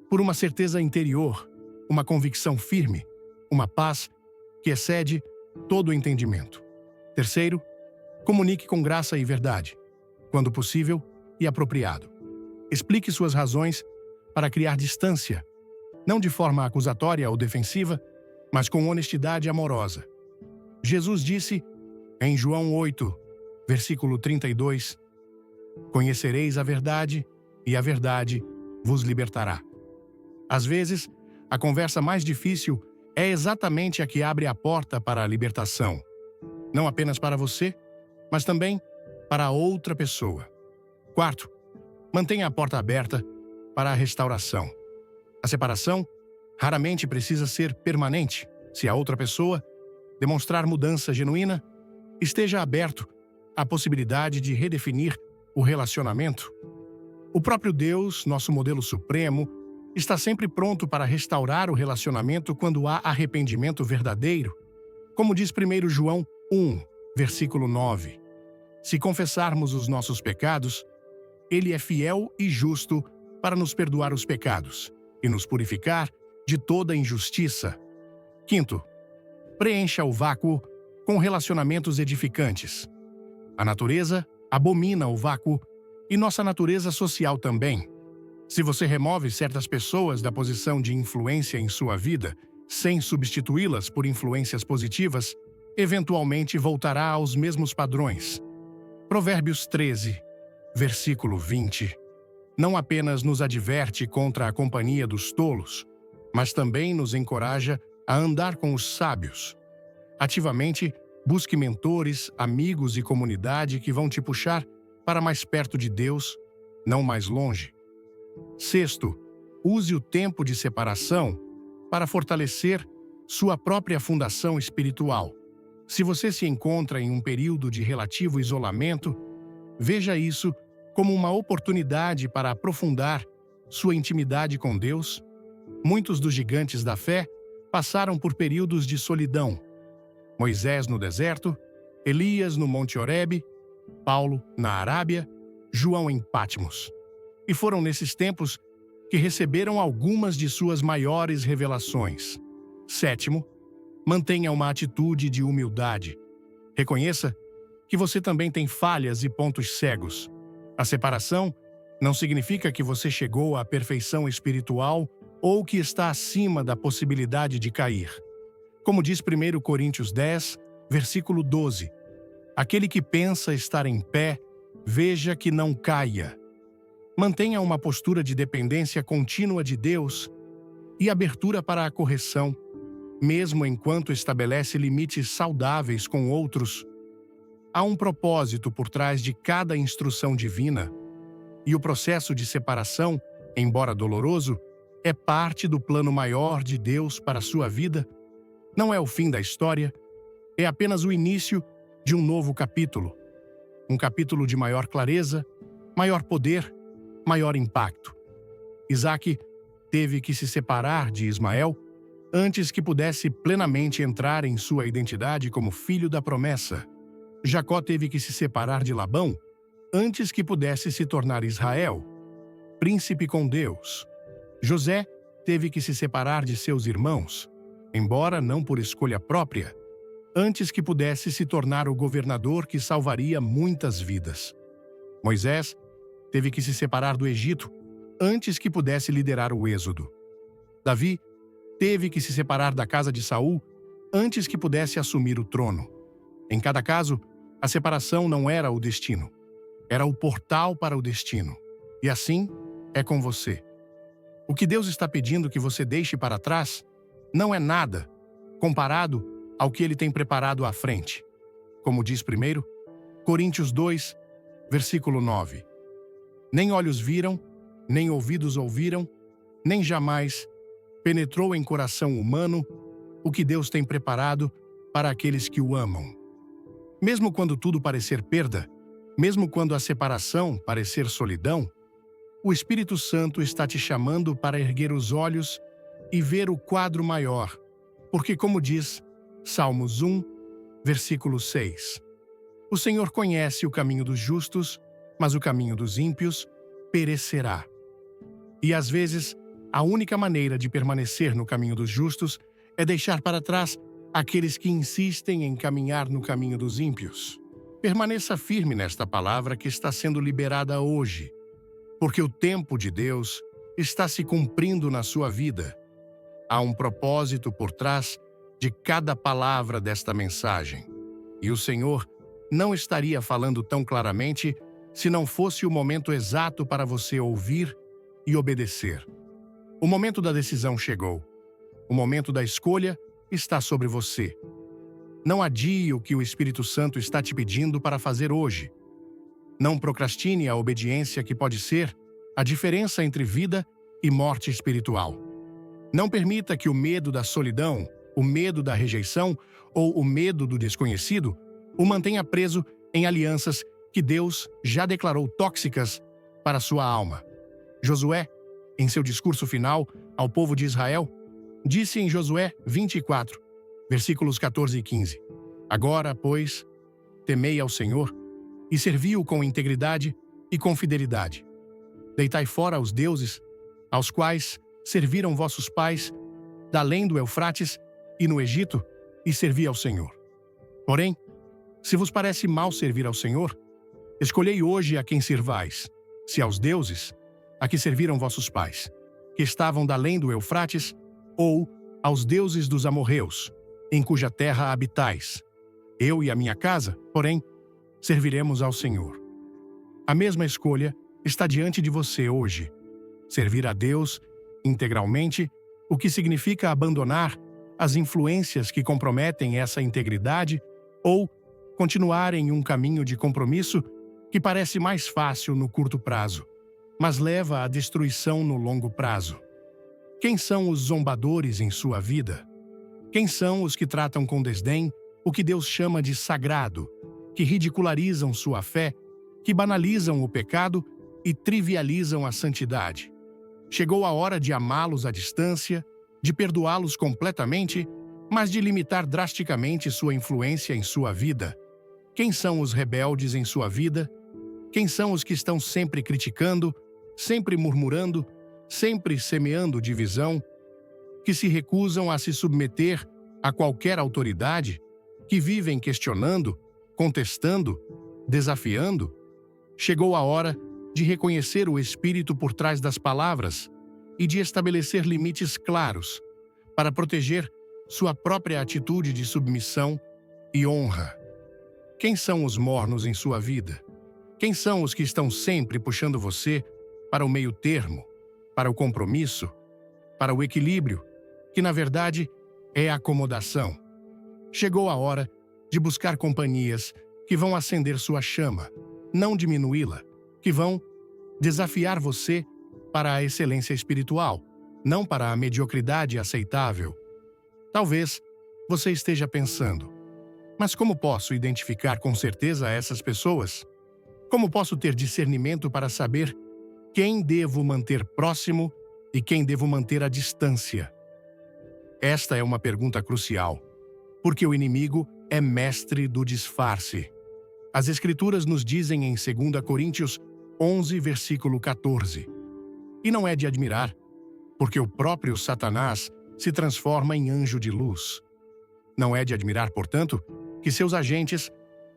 por uma certeza interior, uma convicção firme, uma paz que excede todo o entendimento. Terceiro, comunique com graça e verdade, quando possível e apropriado. Explique suas razões para criar distância, não de forma acusatória ou defensiva, mas com honestidade amorosa. Jesus disse, em João 8, versículo 32, Conhecereis a verdade, e a verdade vos libertará. Às vezes, a conversa mais difícil é exatamente a que abre a porta para a libertação. Não apenas para você, mas também para outra pessoa. Quarto, mantenha a porta aberta para a restauração. A separação raramente precisa ser permanente. Se a outra pessoa demonstrar mudança genuína, esteja aberto à possibilidade de redefinir o relacionamento. O próprio Deus, nosso modelo supremo, está sempre pronto para restaurar o relacionamento quando há arrependimento verdadeiro. Como diz 1 João 1, versículo 9. Se confessarmos os nossos pecados, Ele é fiel e justo para nos perdoar os pecados e nos purificar de toda injustiça. Quinto, preencha o vácuo com relacionamentos edificantes. A natureza abomina o vácuo e nossa natureza social também. Se você remove certas pessoas da posição de influência em sua vida, sem substituí-las por influências positivas, eventualmente voltará aos mesmos padrões. Provérbios 13, versículo 20. Não apenas nos adverte contra a companhia dos tolos, mas também nos encoraja a andar com os sábios. Ativamente, busque mentores, amigos e comunidade que vão te puxar para mais perto de Deus, não mais longe. Sexto, use o tempo de separação para fortalecer sua própria fundação espiritual. Se você se encontra em um período de relativo isolamento, veja isso como uma oportunidade para aprofundar sua intimidade com Deus. Muitos dos gigantes da fé passaram por períodos de solidão. Moisés no deserto, Elias no Monte Horebe, Paulo na Arábia, João em Patmos. E foram nesses tempos que receberam algumas de suas maiores revelações. Sétimo, mantenha uma atitude de humildade. Reconheça que você também tem falhas e pontos cegos. A separação não significa que você chegou à perfeição espiritual ou que está acima da possibilidade de cair. Como diz 1 Coríntios 10, versículo 12, aquele que pensa estar em pé, veja que não caia. Mantenha uma postura de dependência contínua de Deus e abertura para a correção, mesmo enquanto estabelece limites saudáveis com outros. Há um propósito por trás de cada instrução divina, e o processo de separação, embora doloroso, é parte do plano maior de Deus para a sua vida. Não é o fim da história, é apenas o início de um novo capítulo. Um capítulo de maior clareza, maior poder, maior impacto. Isaque teve que se separar de Ismael antes que pudesse plenamente entrar em sua identidade como filho da promessa. Jacó teve que se separar de Labão antes que pudesse se tornar Israel, príncipe com Deus. José teve que se separar de seus irmãos, embora não por escolha própria, antes que pudesse se tornar o governador que salvaria muitas vidas. Moisés teve que se separar do Egito antes que pudesse liderar o êxodo. Davi teve que se separar da casa de Saul antes que pudesse assumir o trono. Em cada caso, a separação não era o destino, era o portal para o destino. E assim é com você. O que Deus está pedindo que você deixe para trás não é nada comparado ao que ele tem preparado à frente. Como diz 1 Coríntios 2, versículo 9. Nem olhos viram, nem ouvidos ouviram, nem jamais penetrou em coração humano o que Deus tem preparado para aqueles que o amam. Mesmo quando tudo parecer perda, mesmo quando a separação parecer solidão, o Espírito Santo está te chamando para erguer os olhos e ver o quadro maior, porque, como diz Salmos 1, versículo 6, o Senhor conhece o caminho dos justos, mas o caminho dos ímpios perecerá. E às vezes, a única maneira de permanecer no caminho dos justos é deixar para trás aqueles que insistem em caminhar no caminho dos ímpios. Permaneça firme nesta palavra que está sendo liberada hoje, porque o tempo de Deus está se cumprindo na sua vida. Há um propósito por trás de cada palavra desta mensagem. E o Senhor não estaria falando tão claramente se não fosse o momento exato para você ouvir e obedecer. O momento da decisão chegou. O momento da escolha está sobre você. Não adie o que o Espírito Santo está te pedindo para fazer hoje. Não procrastine a obediência que pode ser a diferença entre vida e morte espiritual. Não permita que o medo da solidão, o medo da rejeição ou o medo do desconhecido o mantenha preso em alianças que Deus já declarou tóxicas para sua alma. Josué, em seu discurso final ao povo de Israel, disse em Josué 24, versículos 14 e 15: Agora, pois, temei ao Senhor e servi-o com integridade e com fidelidade. Deitai fora os deuses, aos quais serviram vossos pais, da além do Eufrates e no Egito, e servi ao Senhor. Porém, se vos parece mal servir ao Senhor, escolhei hoje a quem sirvais, se aos deuses, a que serviram vossos pais, que estavam da além do Eufrates, ou aos deuses dos amorreus, em cuja terra habitais. Eu e a minha casa, porém, serviremos ao Senhor. A mesma escolha está diante de você hoje. Servir a Deus integralmente, o que significa abandonar as influências que comprometem essa integridade ou continuar em um caminho de compromisso que parece mais fácil no curto prazo, mas leva à destruição no longo prazo. Quem são os zombadores em sua vida? Quem são os que tratam com desdém o que Deus chama de sagrado, que ridicularizam sua fé, que banalizam o pecado e trivializam a santidade? Chegou a hora de amá-los à distância, de perdoá-los completamente, mas de limitar drasticamente sua influência em sua vida. Quem são os rebeldes em sua vida? Quem são os que estão sempre criticando, sempre murmurando, sempre semeando divisão, que se recusam a se submeter a qualquer autoridade, que vivem questionando, contestando, desafiando? Chegou a hora de reconhecer o Espírito por trás das palavras e de estabelecer limites claros para proteger sua própria atitude de submissão e honra. Quem são os mornos em sua vida? Quem são os que estão sempre puxando você para o meio termo, para o compromisso, para o equilíbrio, que na verdade é acomodação? Chegou a hora de buscar companhias que vão acender sua chama, não diminuí-la, que vão desafiar você para a excelência espiritual, não para a mediocridade aceitável. Talvez você esteja pensando: mas como posso identificar com certeza essas pessoas? Como posso ter discernimento para saber quem devo manter próximo e quem devo manter à distância? Esta é uma pergunta crucial, porque o inimigo é mestre do disfarce. As Escrituras nos dizem em 2 Coríntios 11, versículo 14. E não é de admirar, porque o próprio Satanás se transforma em anjo de luz. Não é de admirar, portanto, que seus agentes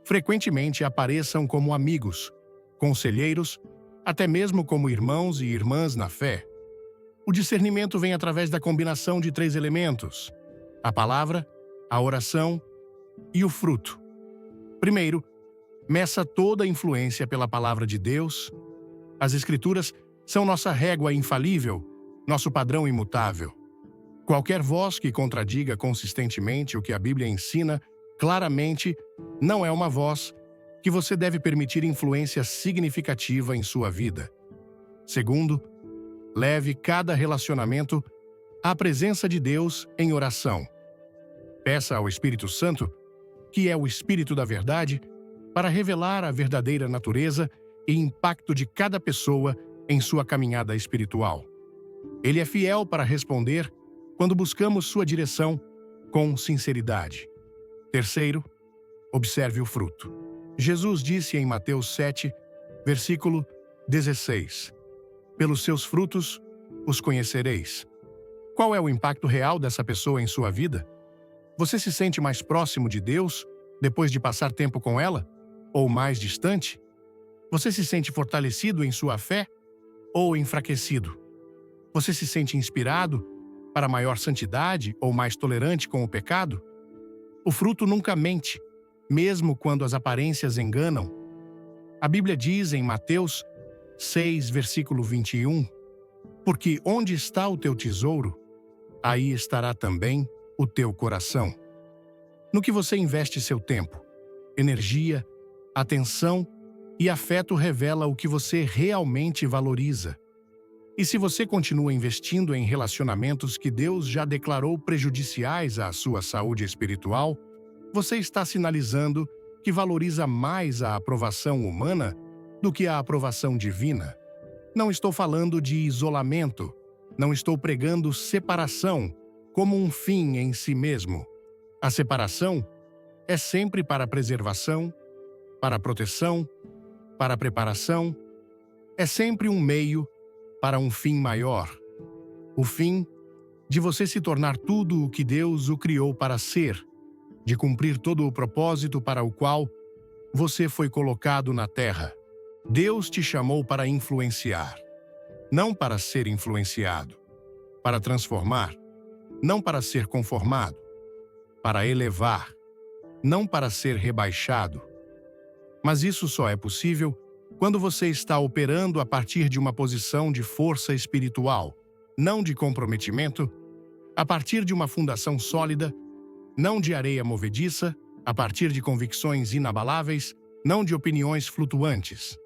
frequentemente apareçam como amigos, conselheiros, até mesmo como irmãos e irmãs na fé. O discernimento vem através da combinação de 3 elementos: a palavra, a oração e o fruto. Primeiro, meça toda a influência pela palavra de Deus. As Escrituras são nossa régua infalível, nosso padrão imutável. Qualquer voz que contradiga consistentemente o que a Bíblia ensina, claramente não é uma voz que você deve permitir influência significativa em sua vida. Segundo, leve cada relacionamento à presença de Deus em oração. Peça ao Espírito Santo, que é o Espírito da Verdade, para revelar a verdadeira natureza e impacto de cada pessoa em sua caminhada espiritual. Ele é fiel para responder quando buscamos sua direção com sinceridade. Terceiro, observe o fruto. Jesus disse em Mateus 7, versículo 16: Pelos seus frutos os conhecereis. Qual é o impacto real dessa pessoa em sua vida? Você se sente mais próximo de Deus depois de passar tempo com ela? Ou mais distante? Você se sente fortalecido em sua fé ou enfraquecido? Você se sente inspirado para maior santidade ou mais tolerante com o pecado? O fruto nunca mente, mesmo quando as aparências enganam. A Bíblia diz em Mateus 6, versículo 21, porque onde está o teu tesouro, aí estará também o teu coração. No que você investe seu tempo, energia, atenção e afeto revela o que você realmente valoriza. E se você continua investindo em relacionamentos que Deus já declarou prejudiciais à sua saúde espiritual, você está sinalizando que valoriza mais a aprovação humana do que a aprovação divina. Não estou falando de isolamento, não estou pregando separação como um fim em si mesmo. A separação é sempre para preservação, para proteção, para preparação, é sempre um meio para um fim maior. O fim de você se tornar tudo o que Deus o criou para ser, de cumprir todo o propósito para o qual você foi colocado na terra. Deus te chamou para influenciar, não para ser influenciado, para transformar, não para ser conformado, para elevar, não para ser rebaixado. Mas isso só é possível quando você está operando a partir de uma posição de força espiritual, não de comprometimento, a partir de uma fundação sólida, não de areia movediça, a partir de convicções inabaláveis, não de opiniões flutuantes.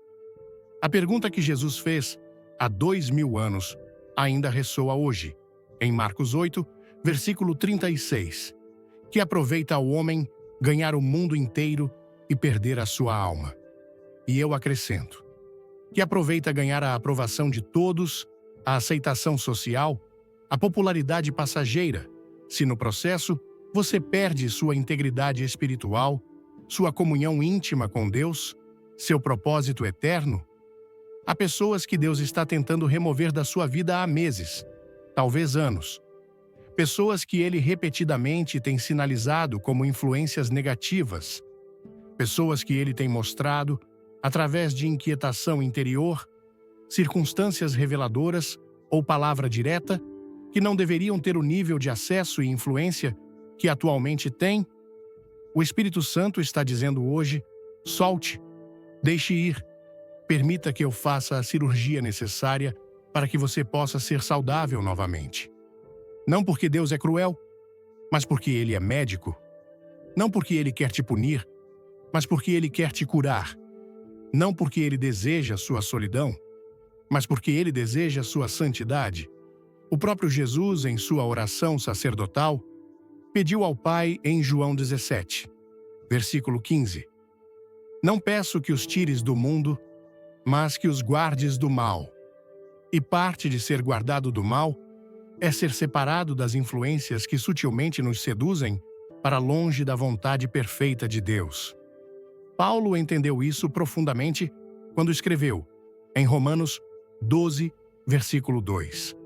A pergunta que Jesus fez há 2000 anos ainda ressoa hoje, em Marcos 8, versículo 36, que aproveita ao homem ganhar o mundo inteiro e perder a sua alma. E eu acrescento, que aproveita ganhar a aprovação de todos, a aceitação social, a popularidade passageira, se no processo você perde sua integridade espiritual, sua comunhão íntima com Deus, seu propósito eterno. Há pessoas que Deus está tentando remover da sua vida há meses, talvez anos. Pessoas que Ele repetidamente tem sinalizado como influências negativas. Pessoas que Ele tem mostrado, através de inquietação interior, circunstâncias reveladoras ou palavra direta, que não deveriam ter o nível de acesso e influência que atualmente têm. O Espírito Santo está dizendo hoje: solte, deixe ir, permita que eu faça a cirurgia necessária para que você possa ser saudável novamente. Não porque Deus é cruel, mas porque Ele é médico. Não porque Ele quer te punir, mas porque Ele quer te curar. Não porque Ele deseja sua solidão, mas porque Ele deseja sua santidade. O próprio Jesus, em sua oração sacerdotal, pediu ao Pai em João 17, versículo 15: Não peço que os tires do mundo, mas que os guardes do mal. E parte de ser guardado do mal é ser separado das influências que sutilmente nos seduzem para longe da vontade perfeita de Deus. Paulo entendeu isso profundamente quando escreveu, em Romanos 12, versículo 2: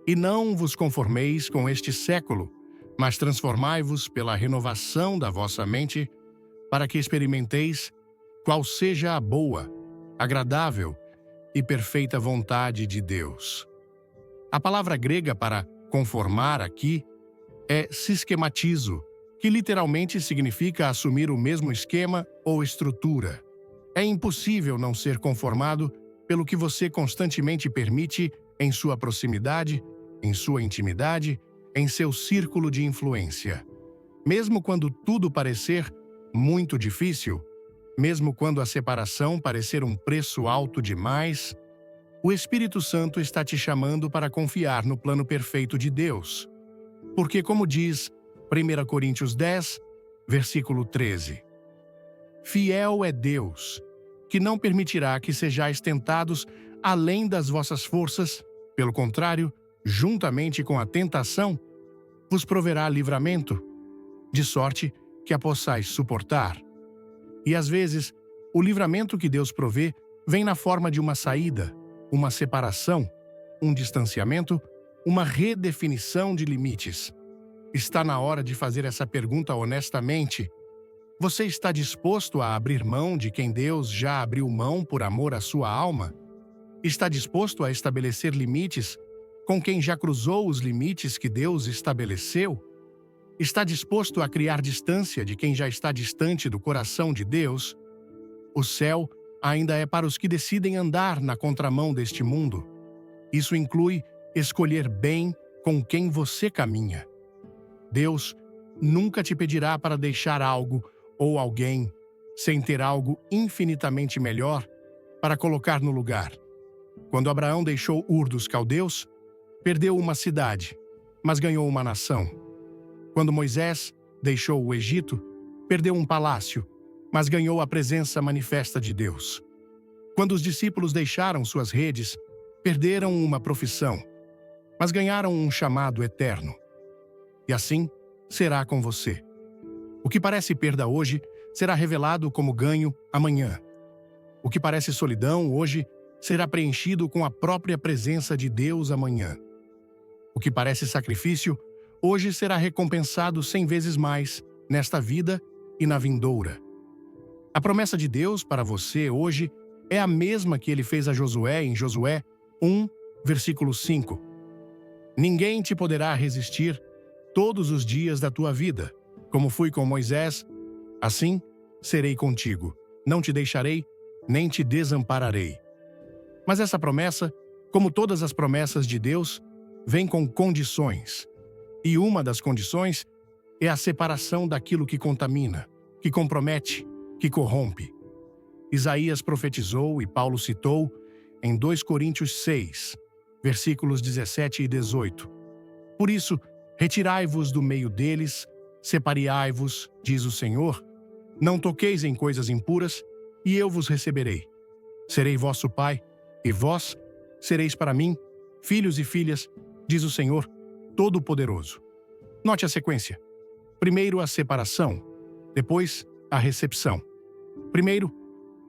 E não vos conformeis com este século, mas transformai-vos pela renovação da vossa mente, para que experimenteis qual seja a boa, agradável e perfeita vontade de Deus. A palavra grega para conformar aqui é sischematizo, que literalmente significa assumir o mesmo esquema ou estrutura. É impossível não ser conformado pelo que você constantemente permite em sua proximidade, em sua intimidade, em seu círculo de influência. Mesmo quando tudo parecer muito difícil, mesmo quando a separação parecer um preço alto demais, o Espírito Santo está te chamando para confiar no plano perfeito de Deus. Porque, como diz 1 Coríntios 10, versículo 13, fiel é Deus, que não permitirá que sejais tentados além das vossas forças, pelo contrário, juntamente com a tentação, vos proverá livramento, de sorte que a possais suportar. E às vezes, o livramento que Deus provê vem na forma de uma saída, uma separação, um distanciamento, uma redefinição de limites. Está na hora de fazer essa pergunta honestamente. Você está disposto a abrir mão de quem Deus já abriu mão por amor à sua alma? Está disposto a estabelecer limites com quem já cruzou os limites que Deus estabeleceu? Está disposto a criar distância de quem já está distante do coração de Deus? O céu ainda é para os que decidem andar na contramão deste mundo. Isso inclui escolher bem com quem você caminha. Deus nunca te pedirá para deixar algo ou alguém sem ter algo infinitamente melhor para colocar no lugar. Quando Abraão deixou Ur dos Caldeus, perdeu uma cidade, mas ganhou uma nação. Quando Moisés deixou o Egito, perdeu um palácio, mas ganhou a presença manifesta de Deus. Quando os discípulos deixaram suas redes, perderam uma profissão, mas ganharam um chamado eterno. E assim será com você. O que parece perda hoje será revelado como ganho amanhã. O que parece solidão hoje será preenchido com a própria presença de Deus amanhã. O que parece sacrifício hoje será recompensado 100 vezes mais nesta vida e na vindoura. A promessa de Deus para você hoje é a mesma que ele fez a Josué em Josué 1, versículo 5. Ninguém te poderá resistir todos os dias da tua vida. Como fui com Moisés, assim serei contigo. Não te deixarei, nem te desampararei. Mas essa promessa, como todas as promessas de Deus, vem com condições. E uma das condições é a separação daquilo que contamina, que compromete, que corrompe. Isaías profetizou e Paulo citou em 2 Coríntios 6, versículos 17 e 18. Por isso, retirai-vos do meio deles, separai-vos, diz o Senhor, não toqueis em coisas impuras, e eu vos receberei. Serei vosso Pai, e vós sereis para mim filhos e filhas, diz o Senhor Todo-Poderoso. Note a sequência. Primeiro a separação, depois a recepção. Primeiro,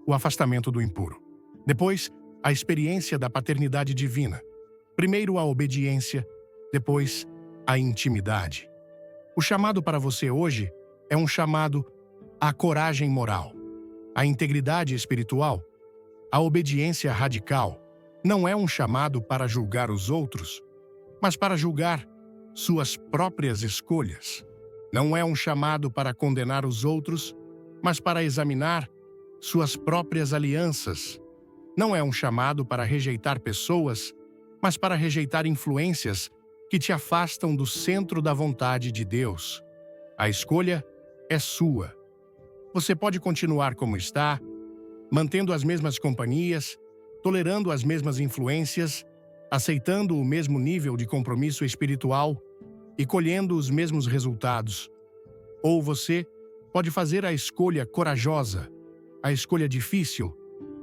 o afastamento do impuro. Depois, a experiência da paternidade divina. Primeiro a obediência, depois a intimidade. O chamado para você hoje é um chamado à coragem moral, à integridade espiritual, à obediência radical. Não é um chamado para julgar os outros, mas para julgar suas próprias escolhas. Não é um chamado para condenar os outros, mas para examinar suas próprias alianças. Não é um chamado para rejeitar pessoas, mas para rejeitar influências que te afastam do centro da vontade de Deus. A escolha é sua. Você pode continuar como está, mantendo as mesmas companhias, tolerando as mesmas influências, aceitando o mesmo nível de compromisso espiritual e colhendo os mesmos resultados. Ou você pode fazer a escolha corajosa, a escolha difícil,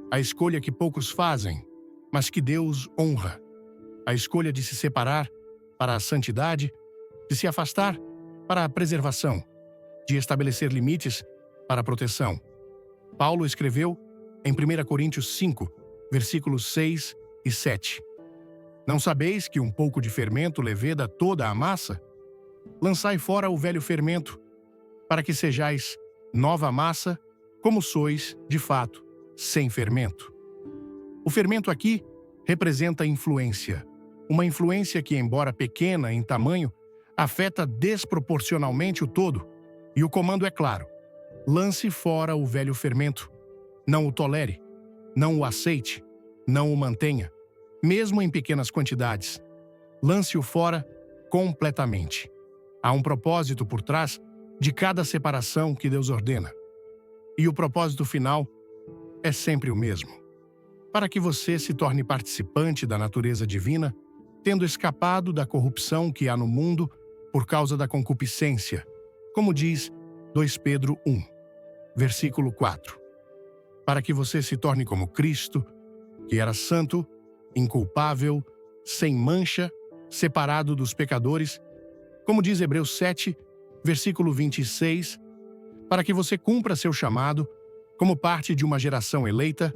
a escolha que poucos fazem, mas que Deus honra. A escolha de se separar para a santidade, de se afastar para a preservação, de estabelecer limites para a proteção. Paulo escreveu em 1 Coríntios 5, versículos 6 e 7. Não sabeis que um pouco de fermento leveda toda a massa? Lançai fora o velho fermento, para que sejais nova massa, como sois, de fato, sem fermento. O fermento aqui representa influência. Uma influência que, embora pequena em tamanho, afeta desproporcionalmente o todo. E o comando é claro: lance fora o velho fermento. Não o tolere, não o aceite, não o mantenha, mesmo em pequenas quantidades. Lance-o fora completamente. Há um propósito por trás de cada separação que Deus ordena. E o propósito final é sempre o mesmo: para que você se torne participante da natureza divina, tendo escapado da corrupção que há no mundo por causa da concupiscência, como diz 2 Pedro 1, versículo 4. Para que você se torne como Cristo, que era santo, inculpável, sem mancha, separado dos pecadores, como diz Hebreus 7, versículo 26, para que você cumpra seu chamado como parte de uma geração eleita,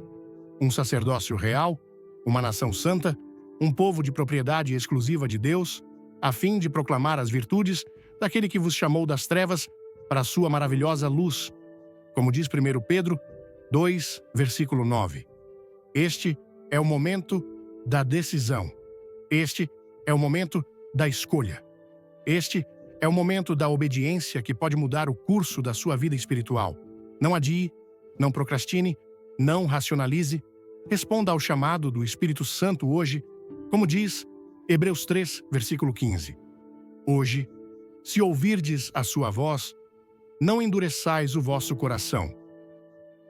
um sacerdócio real, uma nação santa, um povo de propriedade exclusiva de Deus, a fim de proclamar as virtudes daquele que vos chamou das trevas para a sua maravilhosa luz, como diz 1 Pedro 2, versículo 9. Este é o momento da decisão. Este é o momento da escolha. Este é o momento da obediência que pode mudar o curso da sua vida espiritual. Não adie, não procrastine, não racionalize. Responda ao chamado do Espírito Santo hoje, como diz Hebreus 3, versículo 15. Hoje, se ouvirdes a sua voz, não endureçais o vosso coração.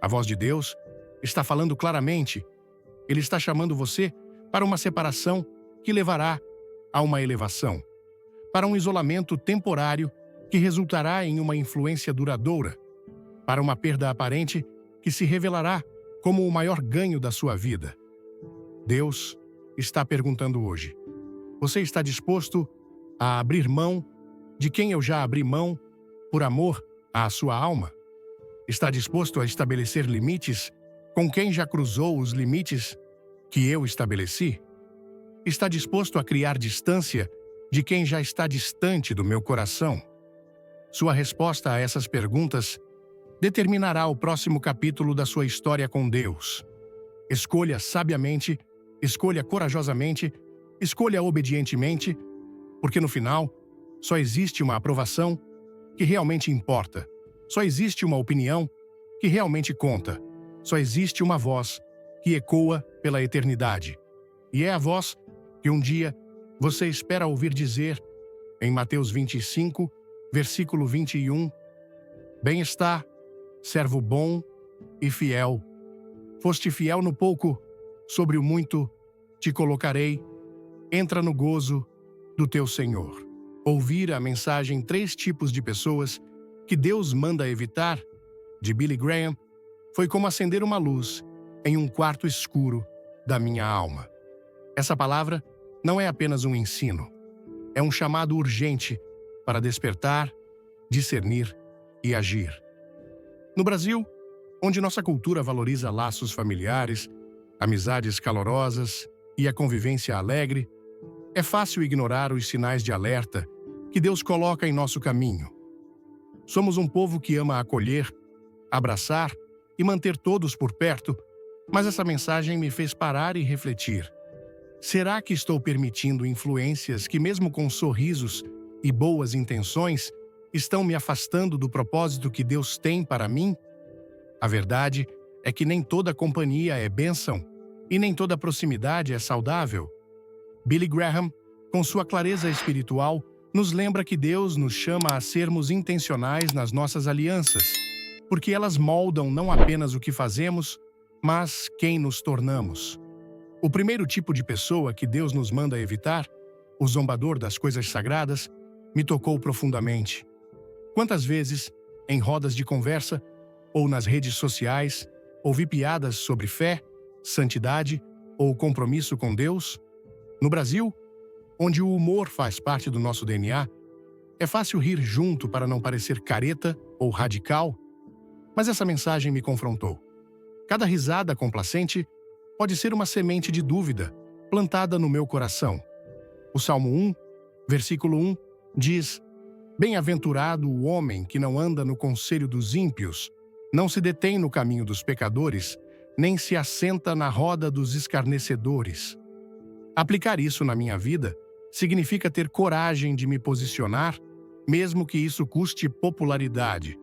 A voz de Deus está falando claramente. Ele está chamando você para uma separação que levará a uma elevação, para um isolamento temporário que resultará em uma influência duradoura, para uma perda aparente que se revelará como o maior ganho da sua vida. Deus está perguntando hoje: você está disposto a abrir mão de quem eu já abri mão por amor à sua alma? Está disposto a estabelecer limites com quem já cruzou os limites que eu estabeleci? Está disposto a criar distância de quem já está distante do meu coração? Sua resposta a essas perguntas determinará o próximo capítulo da sua história com Deus. Escolha sabiamente, escolha corajosamente, escolha obedientemente, porque no final só existe uma aprovação que realmente importa. Só existe uma opinião que realmente conta. Só existe uma voz que ecoa pela eternidade. E é a voz que um dia você espera ouvir dizer, em Mateus 25, versículo 21, Bem está, servo bom e fiel. Foste fiel no pouco, sobre o muito te colocarei. Entra no gozo do teu Senhor. Ouvir a mensagem Três Tipos de Pessoas que Deus manda evitar, de Billy Graham, foi como acender uma luz em um quarto escuro da minha alma. Essa palavra não é apenas um ensino, é um chamado urgente para despertar, discernir e agir. No Brasil, onde nossa cultura valoriza laços familiares, amizades calorosas e a convivência alegre, é fácil ignorar os sinais de alerta que Deus coloca em nosso caminho. Somos um povo que ama acolher, abraçar e manter todos por perto, mas essa mensagem me fez parar e refletir. Será que estou permitindo influências que, mesmo com sorrisos e boas intenções, estão me afastando do propósito que Deus tem para mim? A verdade é que nem toda companhia é bênção e nem toda proximidade é saudável. Billy Graham, com sua clareza espiritual, nos lembra que Deus nos chama a sermos intencionais nas nossas alianças, porque elas moldam não apenas o que fazemos, mas quem nos tornamos. O primeiro tipo de pessoa que Deus nos manda evitar, o zombador das coisas sagradas, me tocou profundamente. Quantas vezes, em rodas de conversa ou nas redes sociais, ouvi piadas sobre fé, santidade ou compromisso com Deus? No Brasil, onde o humor faz parte do nosso DNA, é fácil rir junto para não parecer careta ou radical, mas essa mensagem me confrontou. Cada risada complacente pode ser uma semente de dúvida plantada no meu coração. O Salmo 1, versículo 1, diz: Bem-aventurado o homem que não anda no conselho dos ímpios, não se detém no caminho dos pecadores, nem se assenta na roda dos escarnecedores. Aplicar isso na minha vida significa ter coragem de me posicionar, mesmo que isso custe popularidade.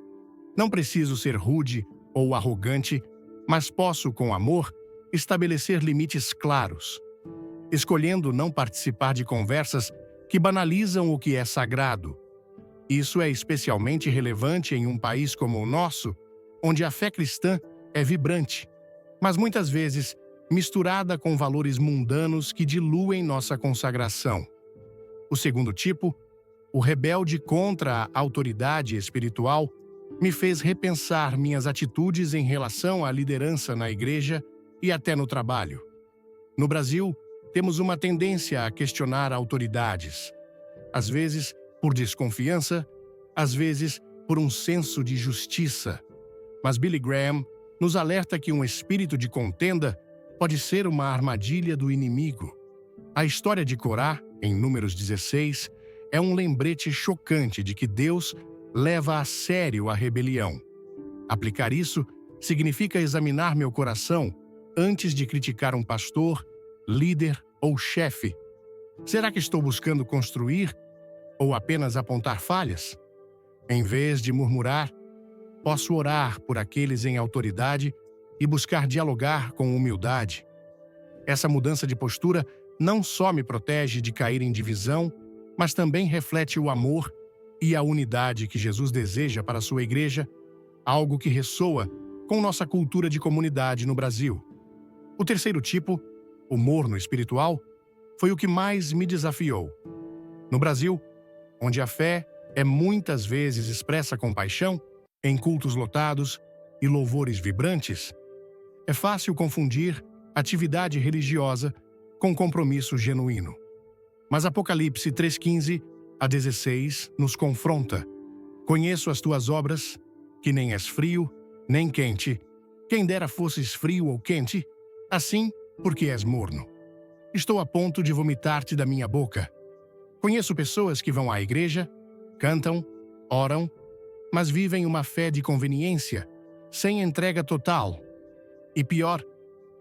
Não preciso ser rude ou arrogante, mas posso, com amor, estabelecer limites claros. Escolhendo não participar de conversas que banalizam o que é sagrado. Isso é especialmente relevante em um país como o nosso, onde a fé cristã é vibrante, mas muitas vezes misturada com valores mundanos que diluem nossa consagração. O segundo tipo, o rebelde contra a autoridade espiritual, me fez repensar minhas atitudes em relação à liderança na igreja e até no trabalho. No Brasil, temos uma tendência a questionar autoridades, às vezes por desconfiança, às vezes por um senso de justiça. Mas Billy Graham nos alerta que um espírito de contenda pode ser uma armadilha do inimigo. A história de Corá, em Números 16, é um lembrete chocante de que Deus leva a sério a rebelião. Aplicar isso significa examinar meu coração antes de criticar um pastor, líder ou chefe. Será que estou buscando construir ou apenas apontar falhas? Em vez de murmurar, posso orar por aqueles em autoridade e buscar dialogar com humildade. Essa mudança de postura não só me protege de cair em divisão, mas também reflete o amor e a unidade que Jesus deseja para a sua igreja, algo que ressoa com nossa cultura de comunidade no Brasil. O terceiro tipo, o morno espiritual, foi o que mais me desafiou. No Brasil, onde a fé é muitas vezes expressa com paixão, em cultos lotados e louvores vibrantes, é fácil confundir atividade religiosa com compromisso genuíno. Mas Apocalipse 3:15 a 16 nos confronta. Conheço as tuas obras, que nem és frio, nem quente. Quem dera fosses frio ou quente, assim porque és morno. Estou a ponto de vomitar-te da minha boca. Conheço pessoas que vão à igreja, cantam, oram, mas vivem uma fé de conveniência, sem entrega total. E pior,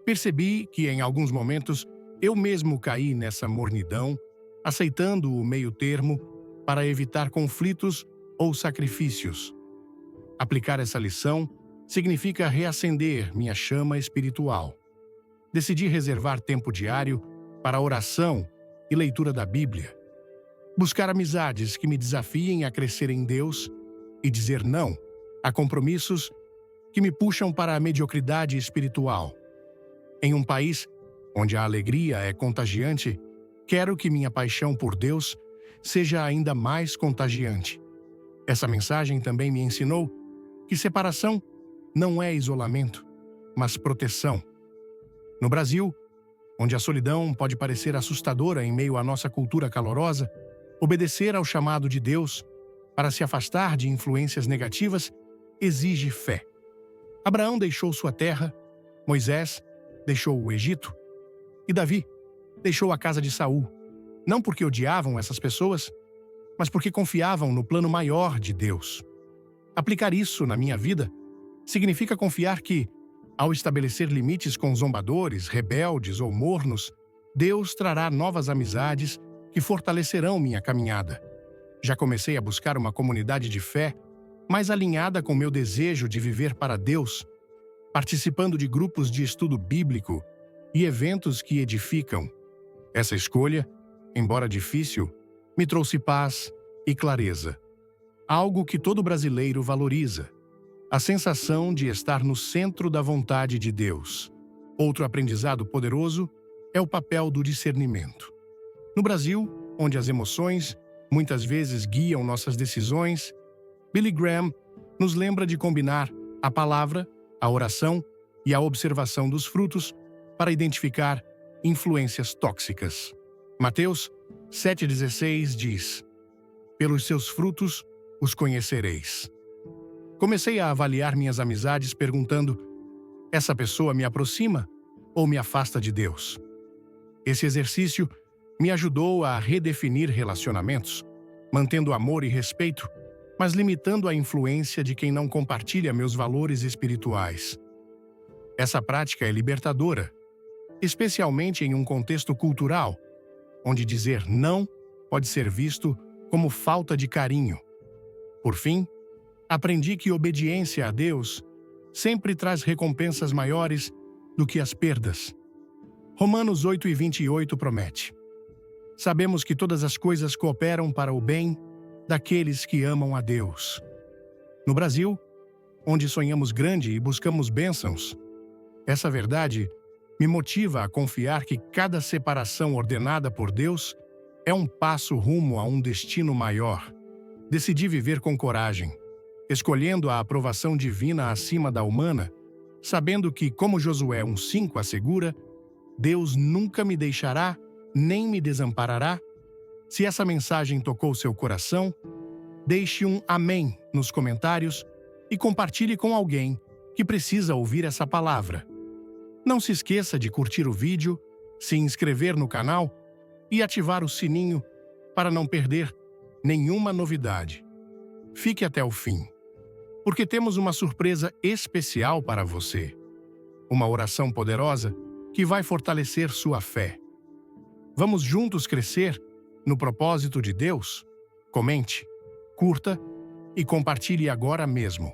percebi que em alguns momentos eu mesmo caí nessa mornidão, aceitando o meio-termo para evitar conflitos ou sacrifícios. Aplicar essa lição significa reacender minha chama espiritual. Decidi reservar tempo diário para oração e leitura da Bíblia. Buscar amizades que me desafiem a crescer em Deus e dizer não a compromissos que me puxam para a mediocridade espiritual. Em um país onde a alegria é contagiante, quero que minha paixão por Deus seja ainda mais contagiante. Essa mensagem também me ensinou que separação não é isolamento, mas proteção. No Brasil, onde a solidão pode parecer assustadora em meio à nossa cultura calorosa, obedecer ao chamado de Deus para se afastar de influências negativas exige fé. Abraão deixou sua terra, Moisés deixou o Egito e Davi deixou a casa de Saul, não porque odiavam essas pessoas, mas porque confiavam no plano maior de Deus. Aplicar isso na minha vida significa confiar que, ao estabelecer limites com zombadores, rebeldes ou mornos, Deus trará novas amizades que fortalecerão minha caminhada. Já comecei a buscar uma comunidade de fé mais alinhada com meu desejo de viver para Deus, participando de grupos de estudo bíblico e eventos que edificam. Essa escolha, embora difícil, me trouxe paz e clareza. Algo que todo brasileiro valoriza. A sensação de estar no centro da vontade de Deus. Outro aprendizado poderoso é o papel do discernimento. No Brasil, onde as emoções muitas vezes guiam nossas decisões, Billy Graham nos lembra de combinar a palavra, a oração e a observação dos frutos para identificar influências tóxicas. Mateus 7,16 diz: pelos seus frutos os conhecereis. Comecei a avaliar minhas amizades perguntando: essa pessoa me aproxima ou me afasta de Deus? Esse exercício me ajudou a redefinir relacionamentos, mantendo amor e respeito, mas limitando a influência de quem não compartilha meus valores espirituais. Essa prática é libertadora, especialmente em um contexto cultural, onde dizer não pode ser visto como falta de carinho. Por fim, aprendi que obediência a Deus sempre traz recompensas maiores do que as perdas. Romanos 8:28 promete: sabemos que todas as coisas cooperam para o bem daqueles que amam a Deus. No Brasil, onde sonhamos grande e buscamos bênçãos, essa verdade me motiva a confiar que cada separação ordenada por Deus é um passo rumo a um destino maior. Decidi viver com coragem, escolhendo a aprovação divina acima da humana, sabendo que, como Josué 1:5 assegura, Deus nunca me deixará nem me desamparará. Se essa mensagem tocou seu coração, deixe um amém nos comentários e compartilhe com alguém que precisa ouvir essa palavra. Não se esqueça de curtir o vídeo, se inscrever no canal e ativar o sininho para não perder nenhuma novidade. Fique até o fim, porque temos uma surpresa especial para você. Uma oração poderosa que vai fortalecer sua fé. Vamos juntos crescer no propósito de Deus? Comente, curta e compartilhe agora mesmo.